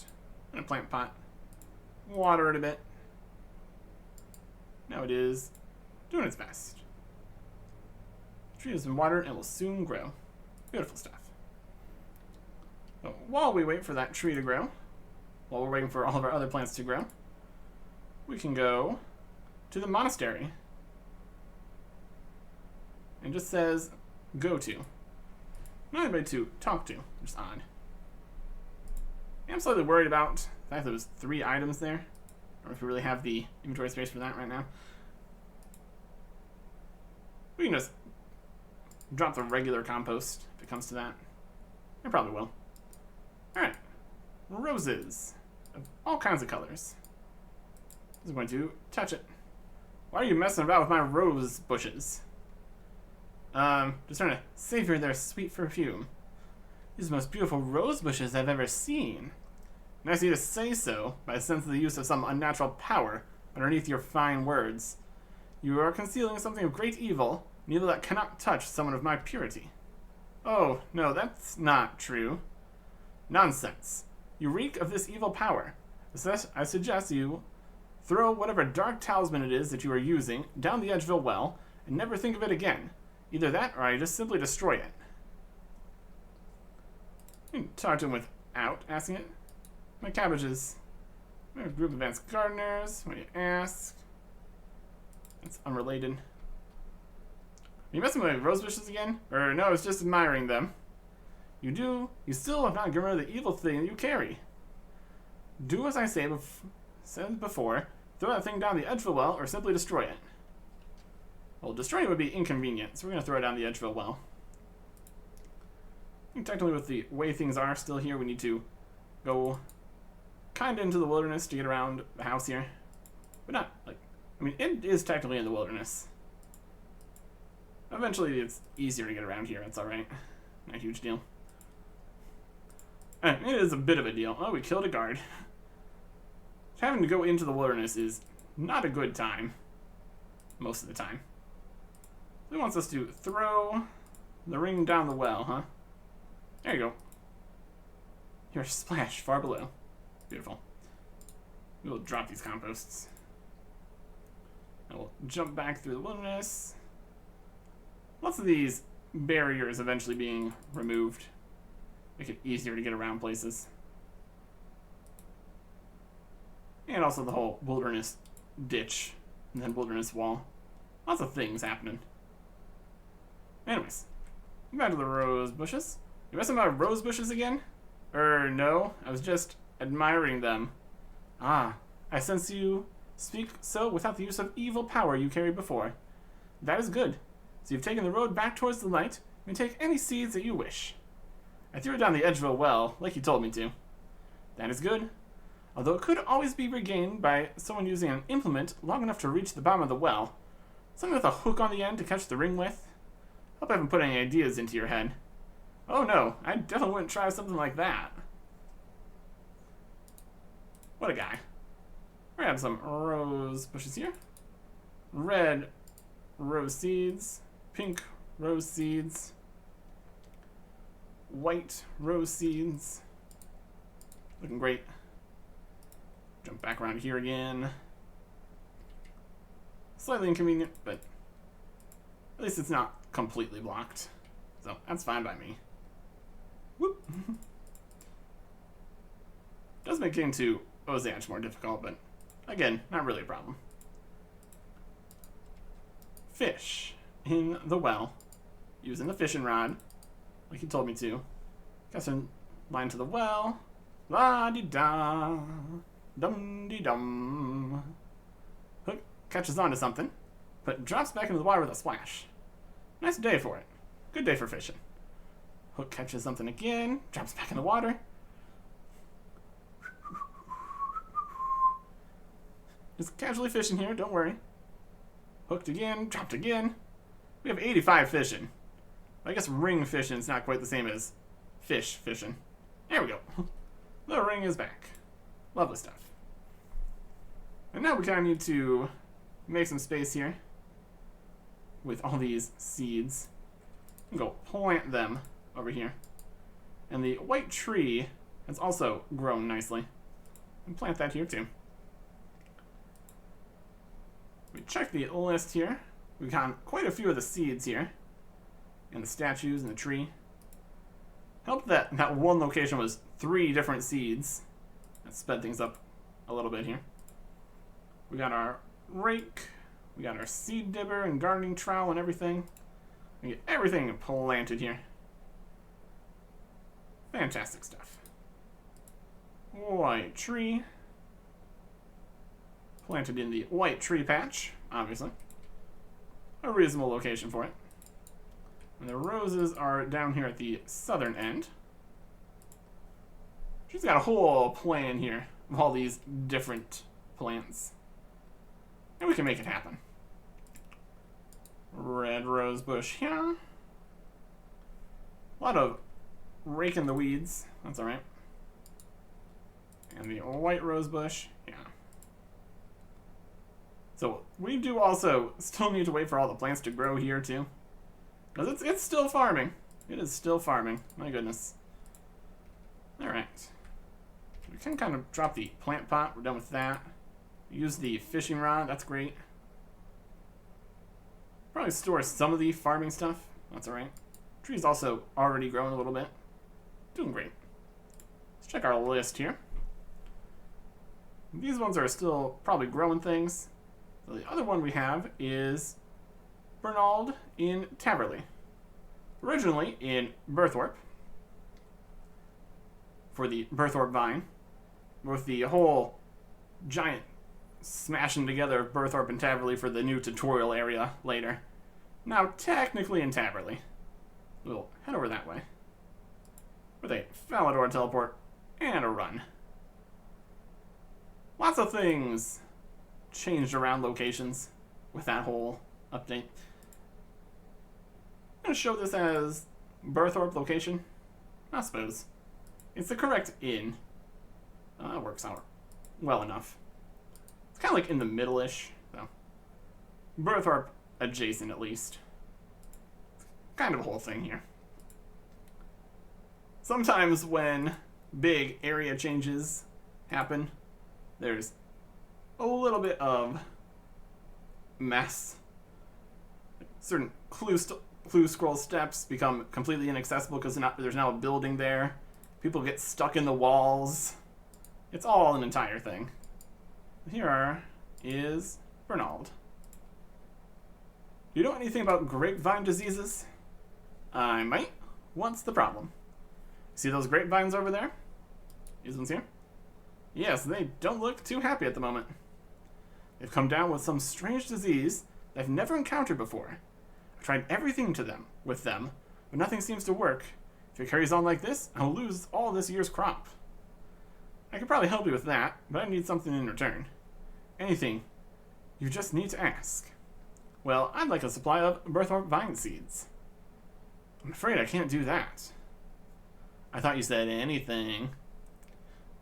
in a plant pot. Water it a bit. Now it is doing its best. The tree has been watered and will soon grow. Beautiful stuff. So while we wait for that tree to grow, while we're waiting for all of our other plants to grow, we can go to the monastery. And just says, go to. Not anybody to talk to, which is odd. I'm slightly worried about the fact there was 3 items there. I don't know if we really have the inventory space for that right now. We can just drop the regular compost if it comes to that. I probably will. Alright. Roses. Of all kinds of colors. I'm going to touch it. Why are you messing about with my rose bushes? Just trying to savor their sweet perfume. These are the most beautiful rose bushes I've ever seen. Nice of you to say so, but I sense the use of some unnatural power underneath your fine words. You are concealing something of great evil, an evil that cannot touch someone of my purity. Oh, no, that's not true. Nonsense. You reek of this evil power. I suggest you throw whatever dark talisman it is that you are using down the edge of a well and never think of it again. Either that or I just simply destroy it. You can talk to him without asking it. My cabbages. There's a group of advanced gardeners. What do you ask? It's unrelated. Are you messing with my rose bushes again? Or no, it's just admiring them. You still have not gotten rid of the evil thing you carry. Do as I said before. Throw that thing down the edge of a well or simply destroy it. Well, destroying it would be inconvenient, so we're going to throw it down the edge of a well. I think technically with the way things are still here, we need to go kind of into the wilderness to get around the house here. But not, like, I mean, it is technically in the wilderness. Eventually it's easier to get around here, that's alright. Not a huge deal. It is a bit of a deal. Oh, we killed a guard. Having to go into the wilderness is not a good time. Most of the time. He wants us to throw the ring down the well, huh? There you go. Your splash far below. Beautiful. We will drop these composts. And we'll jump back through the wilderness. Lots of these barriers eventually being removed. Make it easier to get around places. And also the whole wilderness ditch and then wilderness wall. Lots of things happening. Anyways, back to the rose bushes. You messing about rose bushes again? No, I was just admiring them. Ah, I sense you speak so without the use of evil power you carried before. That is good. So you've taken the road back towards the light. You can take any seeds that you wish. I threw it down the edge of a well, like you told me to. That is good. Although it could always be regained by someone using an implement long enough to reach the bottom of the well. Something with a hook on the end to catch the ring with. Hope I haven't put any ideas into your head. Oh no, I definitely wouldn't try something like that. What a guy. We're gonna have some rose bushes here. Red rose seeds. Pink rose seeds. White rose seeds. Looking great. Jump back around here again. Slightly inconvenient, but at least it's not completely blocked. So that's fine by me. Whoop. Does make getting to Ozanch more difficult, but again, not really a problem. Fish in the well, using the fishing rod, like he told me to. Cast a line to the well. La-di-da, dum-di-dum. Hook catches onto something, but drops back into the water with a splash. Nice day for it. Good day for fishing. Hook catches something again, drops back in the water. Just casually fishing here, don't worry. Hooked again, dropped again. We have 85 fishing. I guess ring fishing is not quite the same as fish fishing. There we go. The ring is back. Lovely stuff. And now we kind of need to make some space here with all these seeds. And go plant them over here. And the white tree has also grown nicely. And plant that here too. We check the list here. We've got quite a few of the seeds here. And the statues and the tree. Helped that that one location was 3 different seeds. That sped things up a little bit here. We got our rake. We got our seed dibber and gardening trowel and everything. We get everything planted here. Fantastic stuff. White tree. Planted in the white tree patch, obviously. A reasonable location for it. And the roses are down here at the southern end. She's got a whole plan here of all these different plants. And we can make it happen. Red rose bush here. A lot of raking the weeds. That's alright. And the white rose bush. Yeah. So we do also still need to wait for all the plants to grow here too. Because it's still farming. It is still farming. My goodness. Alright. We can kind of drop the plant pot. We're done with that. Use the fishing rod. That's great. Probably store some of the farming stuff. That's alright. Tree's also already growing a little bit. Doing great. Let's check our list here. These ones are still probably growing things. So the other one we have is Bernald in Taverley. Originally in Berthorpe. For the Berthorpe vine. With the whole giant smashing together of Berthorpe and Taverley for the new tutorial area later. Now technically in Taverley. We'll head over that way. With a Falador teleport and a run. Lots of things changed around locations with that whole update. I'm going to show this as Berthorpe location. I suppose. It's the correct inn. That works out well enough. It's kind of like in the middle-ish, so. Berthorpe adjacent, at least. Kind of a whole thing here. Sometimes when big area changes happen. There's a little bit of mess. Certain clue scroll steps become completely inaccessible because there's now a building there. People get stuck in the walls. It's all an entire thing. Here is Bernald. Do you know anything about grapevine diseases? I might. What's the problem? See those grapevines over there? These ones here? Yes, they don't look too happy at the moment. They've come down with some strange disease that I've never encountered before. I've tried everything with them, but nothing seems to work. If it carries on like this, I'll lose all this year's crop. I could probably help you with that, but I need something in return. Anything. You just need to ask. Well, I'd like a supply of Berthorpe vine seeds. I'm afraid I can't do that. I thought you said anything.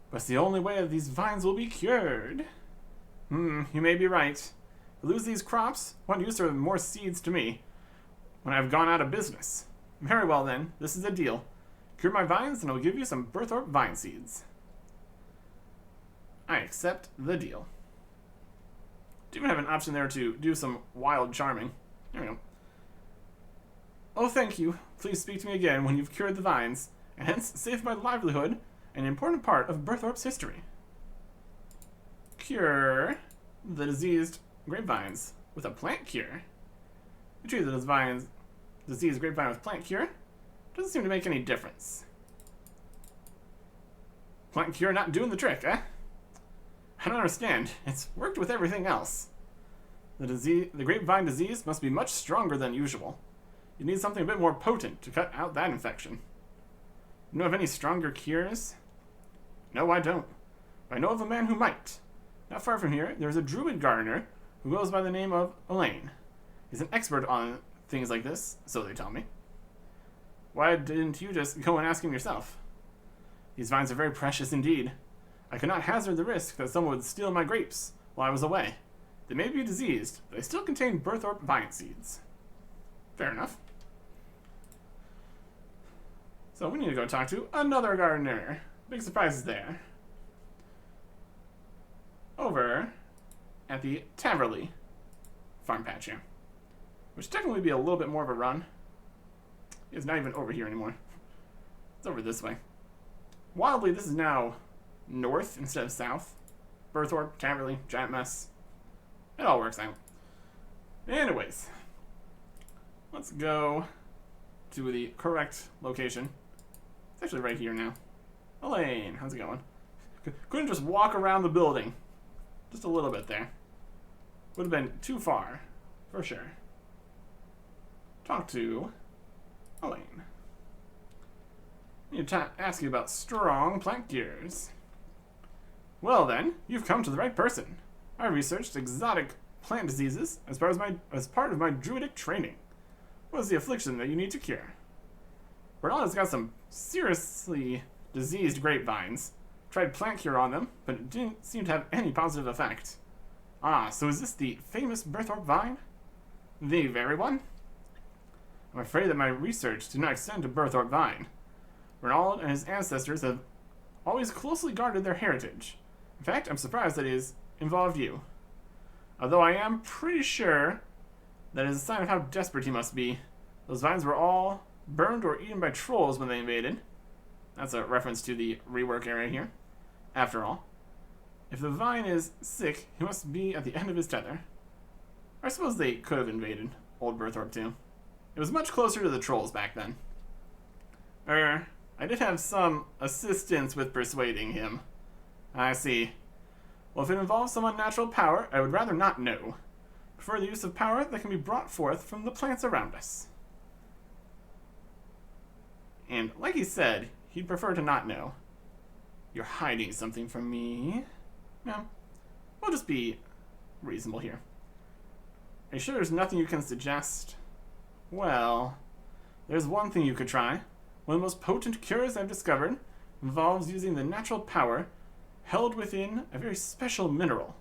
But it's the only way that these vines will be cured. You may be right. If I lose these crops, what use are more seeds to me when I've gone out of business? Very well then, this is a deal. Cure my vines and I'll give you some Berthorpe vine seeds. I accept the deal. Do even have an option there to do some wild charming. There we go. Oh, thank you. Please speak to me again when you've cured the vines, and hence saved my livelihood, an important part of Berthorpe's history. Cure the diseased grapevines with a plant cure. You treat the diseased grapevine with plant cure? Doesn't seem to make any difference. Plant cure not doing the trick, eh? I don't understand. It's worked with everything else. The grapevine disease must be much stronger than usual. You need something a bit more potent to cut out that infection. You know of any stronger cures? No, I don't. But I know of a man who might. Not far from here, there's a druid gardener who goes by the name of Elaine. He's an expert on things like this, so they tell me. Why didn't you just go and ask him yourself? These vines are very precious indeed. I could not hazard the risk that someone would steal my grapes while I was away. They may be diseased, but they still contain Berthorpe vine seeds. Fair enough. So we need to go talk to another gardener. Big surprises there. Over at the Taverley farm patch here. Which technically would be a little bit more of a run. It's not even over here anymore. It's over this way. Wildly, this is now north instead of south. Berthorpe, Taverley, giant mess. It all works out. Anyways, let's go to the correct location. It's actually right here now. Elaine, how's it going? Couldn't just walk around the building. Just a little bit there. Would have been too far, for sure. Talk to Elaine. I need to ask you about strong plant cures. Well then, you've come to the right person. I researched exotic plant diseases as part of my druidic training. What is the affliction that you need to cure? Bernard has got some seriously diseased grapevines. Tried plant cure on them, but it didn't seem to have any positive effect. Ah, so is this the famous Berthorpe vine? The very one? I'm afraid that my research did not extend to Berthorpe vine. Bernard and his ancestors have always closely guarded their heritage. In fact, I'm surprised that it has involved you. Although I am pretty sure that is a sign of how desperate he must be. Those vines were all burned or eaten by trolls when they invaded. That's a reference to the rework area here. After all, if the vine is sick, he must be at the end of his tether. I suppose they could have invaded Old Berthorpe too. It was much closer to the trolls back then. I did have some assistance with persuading him. I see. Well, if it involves some unnatural power, I would rather not know. Prefer the use of power that can be brought forth from the plants around us. And like he said, he'd prefer to not know. You're hiding something from me. No, we'll just be reasonable here. Are you sure there's nothing you can suggest? Well, there's one thing you could try. One of the most potent cures I've discovered involves using the natural power held within a very special mineral.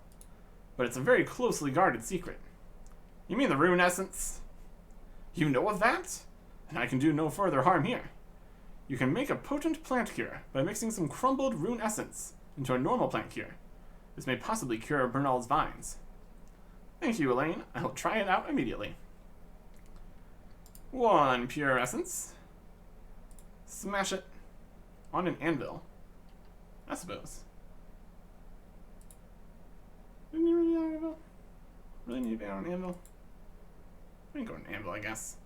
But it's a very closely guarded secret. You mean the rune essence? You know of that? And I can do no further harm here. You can make a potent plant cure by mixing some crumbled rune essence into a normal plant cure. This may possibly cure Bernald's vines. Thank you, Elaine. I'll try it out immediately. 1 pure essence. Smash it on an anvil, I suppose. Didn't you really need an anvil? Really need to be on an anvil? We can go on an anvil, I guess.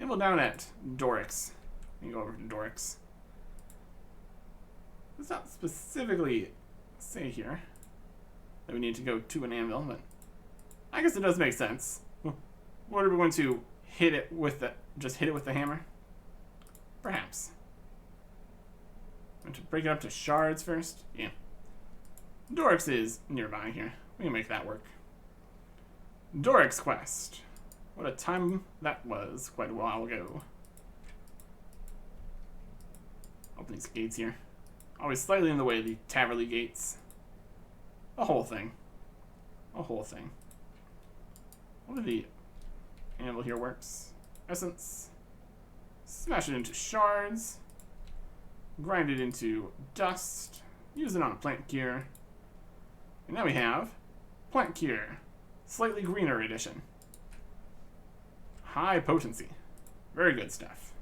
Anvil down at Dorix. We can go over to Dorix. It's not specifically say here that we need to go to an anvil, but I guess it does make sense. What are we going to hit it with the, just hit it with the hammer? Perhaps. Want to break it up to shards first? Yeah. Dorix is nearby here. We can make that work. Dorix quest. What a time that was quite a while ago. Open these gates here. Always slightly in the way of the Taverley gates. The whole thing. A whole thing. What are the anvil here works? Essence. Smash it into shards. Grind it into dust. Use it on a plant cure. And now we have plant cure. Slightly greener edition. High potency. Very good stuff.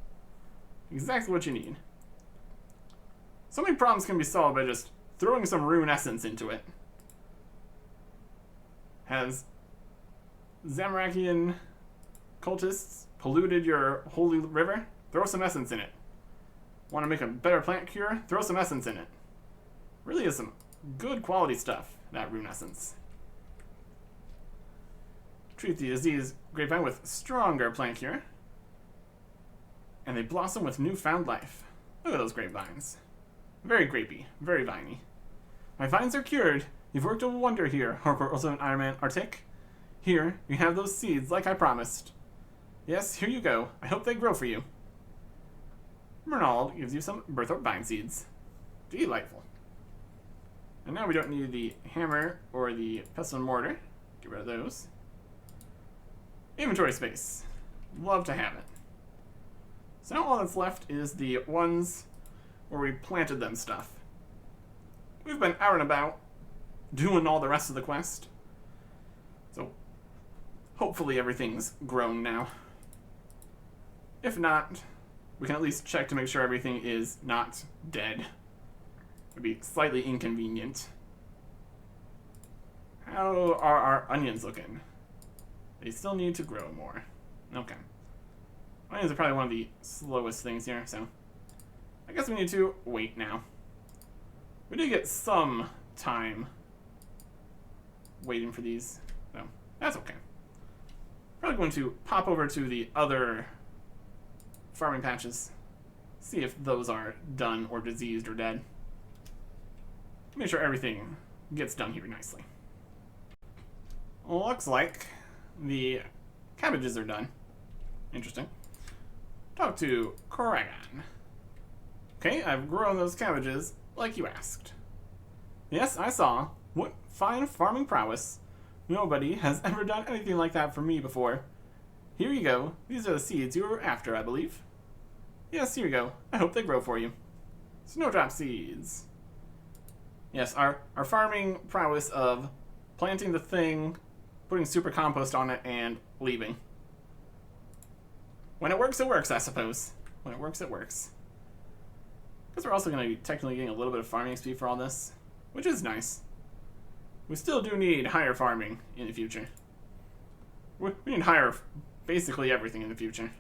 Exactly what you need. So many problems can be solved by just throwing some rune essence into it. Has Zamorakian cultists polluted your holy river? Throw some essence in it. Want to make a better plant cure? Throw some essence in it. Really is some good quality stuff, that rune essence. Treat the disease grapevine with stronger plant cure. And they blossom with newfound life. Look at those grapevines. Very grapey, very viney. My vines are cured. You've worked a wonder here, Harper, also an Ironman Artic. Here, you have those seeds like I promised. Yes, here you go. I hope they grow for you. Bernald gives you some Berthorpe vine seeds. Delightful. And now we don't need the hammer or the pestle and mortar. Get rid of those. Inventory space. Love to have it. So now all that's left is the ones where we planted them stuff. We've been out and about doing all the rest of the quest. So hopefully everything's grown now. If not, we can at least check to make sure everything is not dead. Would be slightly inconvenient. How are our onions looking? They still need to grow more. Okay. Onions are probably one of the slowest things here, so I guess we need to wait now. We did get some time waiting for these, so that's okay. Probably going to pop over to the other farming patches, see if those are done or diseased or dead. Make sure everything gets done here nicely. Looks like the cabbages are done. Interesting. Talk to Corrigan. Okay, I've grown those cabbages like you asked. Yes, I saw. What fine farming prowess. Nobody has ever done anything like that for me before. Here you go. These are the seeds you were after, I believe. Yes, here you go. I hope they grow for you. Snowdrop seeds. Yes, our farming prowess of planting the thing, putting super compost on it, and leaving. When it works, I suppose. When it works, it works. Because we're also going to be technically getting a little bit of farming XP for all this, which is nice. We still do need higher farming in the future. We need higher basically everything in the future.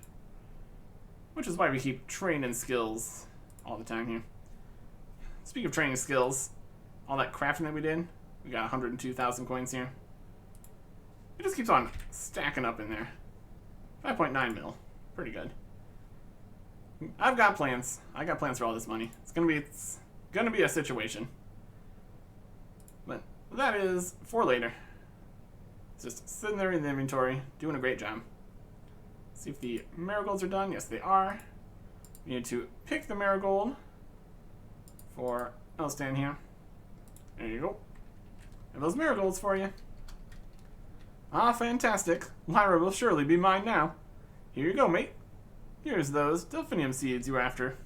Which is why we keep training skills all the time here. Speaking of training skills, all that crafting that we did, we got 102,000 coins here. It just keeps on stacking up in there. 5.9 mil. Pretty good. I've got plans. I got plans for all this money. It's gonna be a situation. But that is for later. It's just sitting there in the inventory, doing a great job. See if the marigolds are done. Yes, they are. We need to pick the marigold for Elstan here. There you go. And those marigolds for you. Ah, fantastic. Lyra will surely be mine now. Here you go, mate. Here's those delphinium seeds you were after.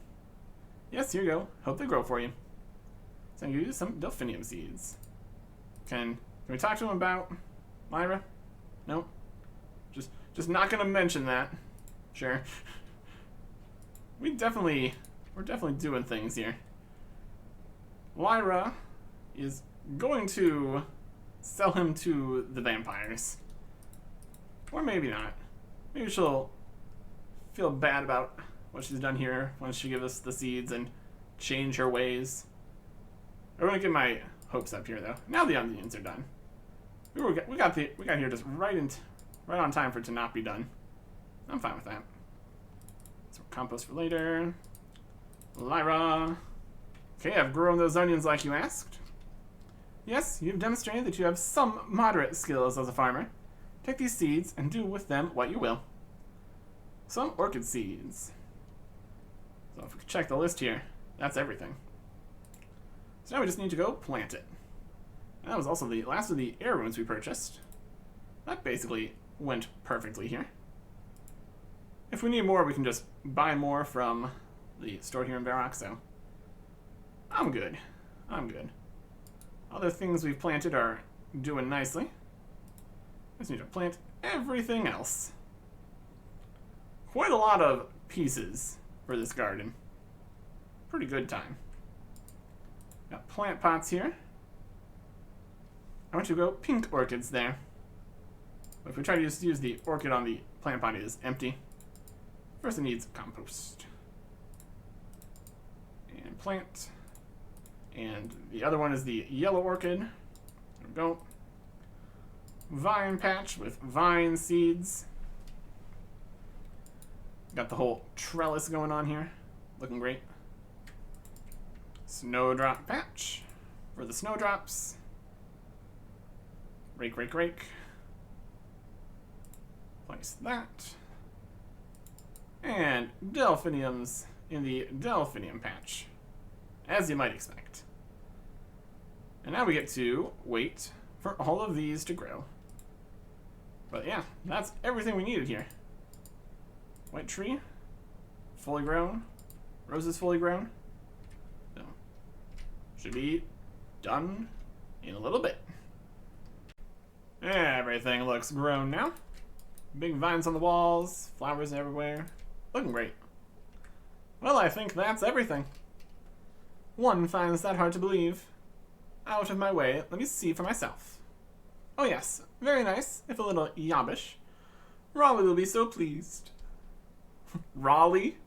Yes, here you go. Hope they grow for you. So I'm gonna use some delphinium seeds. Can we talk to him about Lyra? No? Just not gonna mention that. Sure. We're definitely doing things here. Lyra is going to sell him to the vampires. Or maybe not. Maybe she'll feel bad about what she's done here once she gives us the seeds and change her ways. I want to get my hopes up here, though. Now the onions are done. We got here just right on time for it to not be done. I'm fine with that. So compost for later. Lyra. Okay, I've grown those onions like you asked. Yes, you've demonstrated that you have some moderate skills as a farmer. Take these seeds and do with them what you will. Some orchid seeds. So if we could check the list here, that's everything. So now we just need to go plant it. And that was also the last of the air runes we purchased. That basically went perfectly here. If we need more, we can just buy more from the store here in Varrock, so I'm good. I'm good. Other things we've planted are doing nicely. Just need to plant everything else. Quite a lot of pieces for this garden. Pretty good time. Got plant pots here. I want you to go pink orchids there. But if we try to just use the orchid on the plant pot, it is empty. First it needs compost. And plant. And the other one is the yellow orchid. There we go. Vine patch with vine seeds. Got the whole trellis going on here. Looking great. Snowdrop patch for the snowdrops. Rake, rake, rake. Place that. And delphiniums in the delphinium patch, as you might expect. And now we get to wait for all of these to grow. But yeah, that's everything we needed here. White tree, fully grown. Roses fully grown. So, should be done in a little bit. Everything looks grown now. Big vines on the walls, flowers everywhere. Looking great. Well, I think that's everything. One finds that hard to believe. Out of my way, let me see for myself. Oh yes, very nice, if a little yobbish. Raleigh will be so pleased. Raleigh?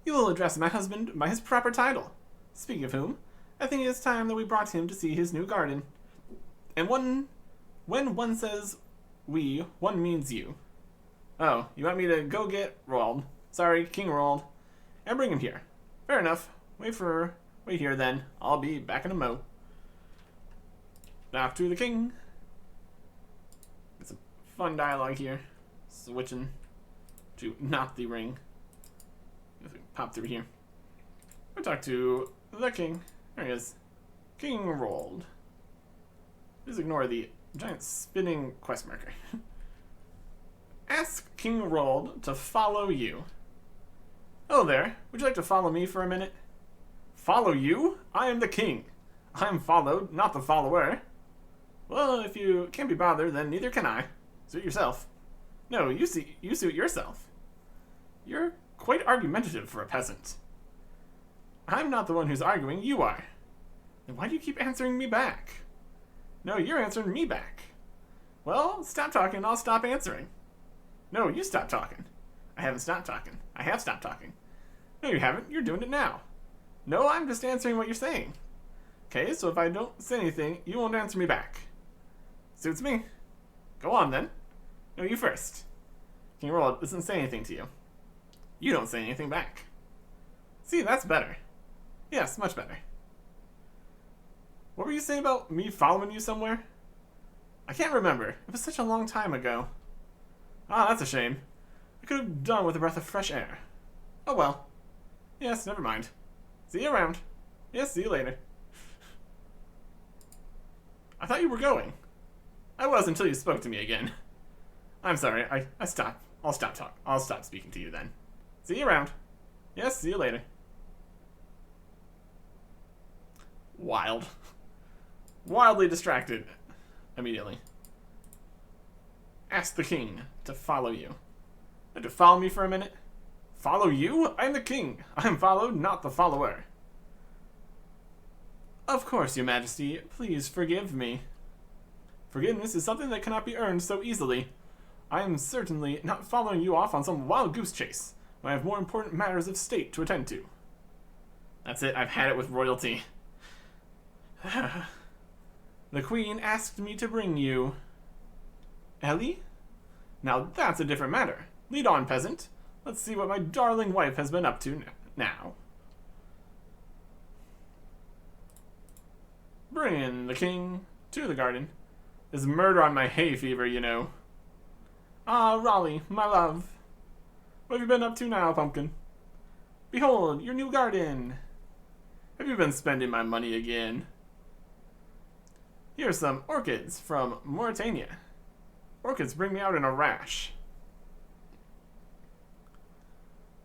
You will address my husband by his proper title. Speaking of whom, I think it is time that we brought him to see his new garden. And when one says we, one means you. Oh, you want me to go get Roald? Sorry, King Roald. And bring him here. Fair enough. Wait here then. I'll be back in a mo. Back to the king. Get some fun dialogue here. Switching to not the ring. If we pop through here. We'll talk to the king. There he is. King Roald. Just ignore the giant spinning quest marker. Ask King Roald to follow you. Hello there. Would you like to follow me for a minute? Follow you? I am the king. I am followed, not the follower. Well, if you can't be bothered, then neither can I. Suit yourself. No, you suit yourself. You're quite argumentative for a peasant. I'm not the one who's arguing, you are. Then why do you keep answering me back? No, you're answering me back. Well, stop talking and I'll stop answering. No, you stop talking. I haven't stopped talking. I have stopped talking. No, you haven't. You're doing it now. No, I'm just answering what you're saying. Okay, so if I don't say anything, you won't answer me back. Suits me. Go on, then. No, you first. King Roald doesn't say anything to you. You don't say anything back. See, that's better. Yes, much better. What were you saying about me following you somewhere? I can't remember. It was such a long time ago. Ah, that's a shame. I could have done with a breath of fresh air. Oh well. Yes, never mind. See you around. Yes, see you later. I thought you were going. I was until you spoke to me again. I'm sorry, I stopped. I'll stop speaking to you then. See you around. Yes, see you later. Wild. Wildly distracted. Immediately. Ask the king to follow you. To follow me for a minute? Follow you? I'm the king. I'm followed, not the follower. Of course, your majesty. Please forgive me. Forgiveness is something that cannot be earned so easily. I am certainly not following you off on some wild goose chase. I have more important matters of state to attend to. That's it. I've had it with royalty. The queen asked me to bring you... Ellie? Now that's a different matter. Lead on, peasant. Let's see what my darling wife has been up to now. Bring in the king to the garden. There's murder on my hay fever, you know. Ah, Raleigh, my love. What have you been up to now, pumpkin? Behold, your new garden. Have you been spending my money again? Here's some orchids from Mauritania. Orchids bring me out in a rash.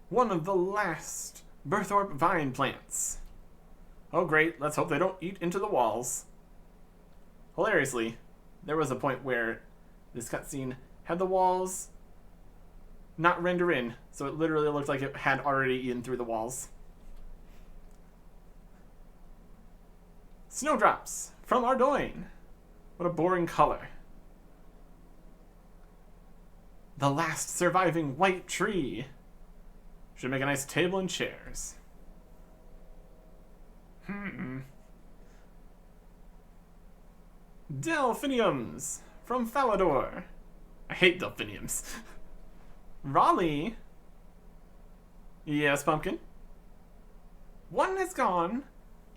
One of the last Berthorpe vine plants. Oh great, let's hope they don't eat into the walls. Hilariously, there was a point where this cutscene had the walls not render in, so it literally looked like it had already eaten through the walls. Snowdrops from Ardoyne. What a boring color. The last surviving white tree. Should make a nice table and chairs. Delphiniums from Falador. I hate delphiniums. Raleigh? Yes, pumpkin? One has gone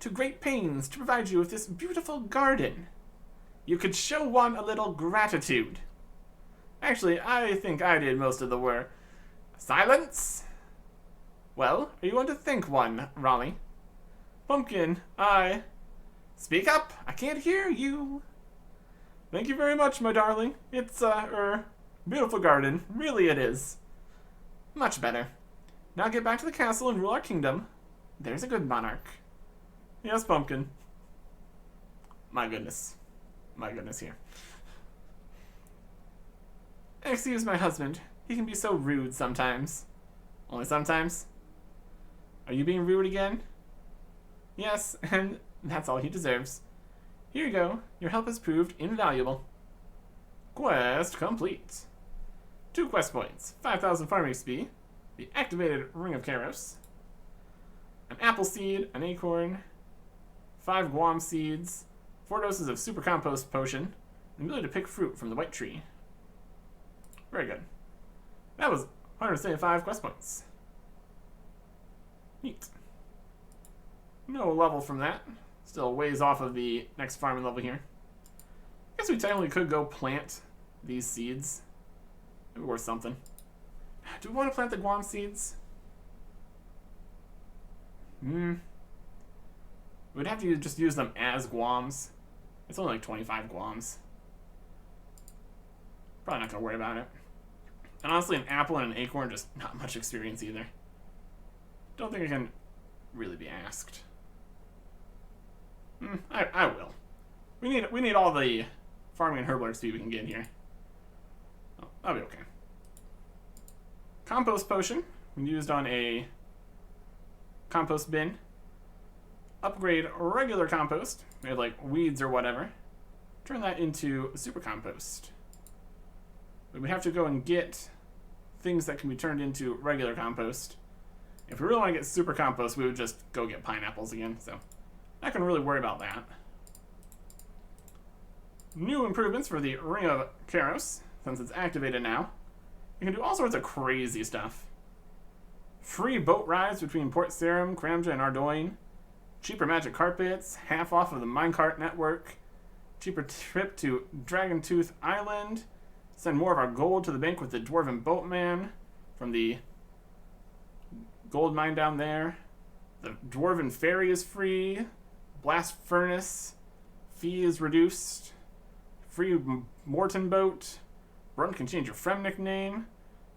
to great pains to provide you with this beautiful garden. You could show one a little gratitude. Actually, I think I did most of the work. Silence! Well, are you going to thank one, Raleigh? Pumpkin, I... Speak up! I can't hear you! Thank you very much, my darling. It's, beautiful garden. Really it is. Much better. Now get back to the castle and rule our kingdom. There's a good monarch. Yes, pumpkin. My goodness. My goodness here. Excuse my husband. He can be so rude sometimes. Only sometimes? Are you being rude again? Yes, and that's all he deserves. Here you go. Your help has proved invaluable. Quest complete. 2 quest points, 5,000 farming XP, the activated Ring of Kairos, an apple seed, an acorn, 5 guam seeds, 4 doses of super compost potion, and the ability to pick fruit from the white tree. Very good. That was 175 quest points. Neat. No level from that. Still ways off of the next farming level here. I guess we technically could go plant these seeds. Maybe worth something. Do we want to plant the guam seeds? We'd have to just use them as guams. It's only like 25 guams. Probably not going to worry about it. And honestly, an apple and an acorn, just not much experience either. Don't think I can really be asked. I will. We need all the farming and herbal XP we can get here. Oh, that'll be okay. Compost potion. We used on a compost bin. Upgrade regular compost. We have like weeds or whatever. Turn that into super compost. But we have to go and get things that can be turned into regular compost. If we really want to get super compost, we would just go get pineapples again. So not going to really worry about that. New improvements for the Ring of Kairos, since it's activated now. You can do all sorts of crazy stuff. Free boat rides between Port Sarim, Kramja, and Ardoyne. Cheaper magic carpets, half off of the minecart network. Cheaper trip to Dragontooth Island. Send more of our gold to the bank with the Dwarven Boatman from the gold mine down there. The Dwarven Ferry is free. Blast Furnace fee is reduced. Free Morton boat. Brun can change your Frem nickname.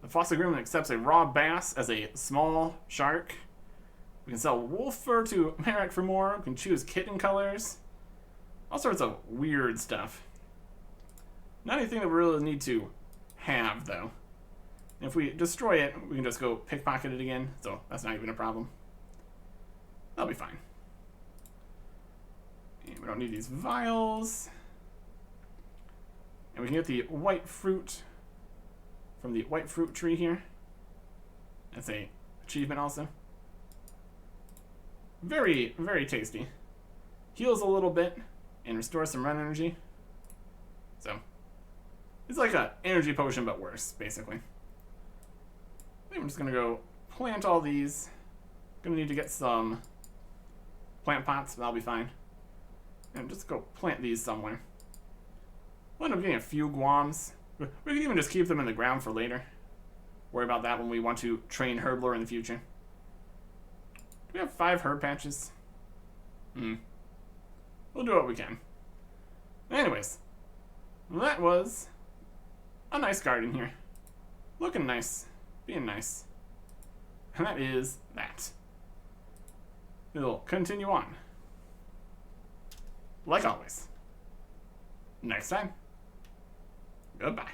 The Foss Agreement accepts a raw bass as a small shark. We can sell wolf fur to Merrick for more. We can choose kitten colors. All sorts of weird stuff. Not anything that we really need to have, though. If we destroy it, we can just go pickpocket it again, so that's not even a problem. That'll be fine. And we don't need these vials. And we can get the white fruit from the white fruit tree here. That's a achievement also. Very, very tasty. Heals a little bit and restores some run energy. So, it's like an energy potion, but worse, basically. I think I'm just gonna go plant all these. Gonna need to get some plant pots, but that'll be fine. And just go plant these somewhere. We'll end up getting a few guams. We can even just keep them in the ground for later. Worry about that when we want to train herblore in the future. Do we have 5 herb patches? We'll do what we can. Anyways, that was a nice garden here. Looking nice. Being nice. And that is that. We'll continue on. Like always. Next time. Goodbye.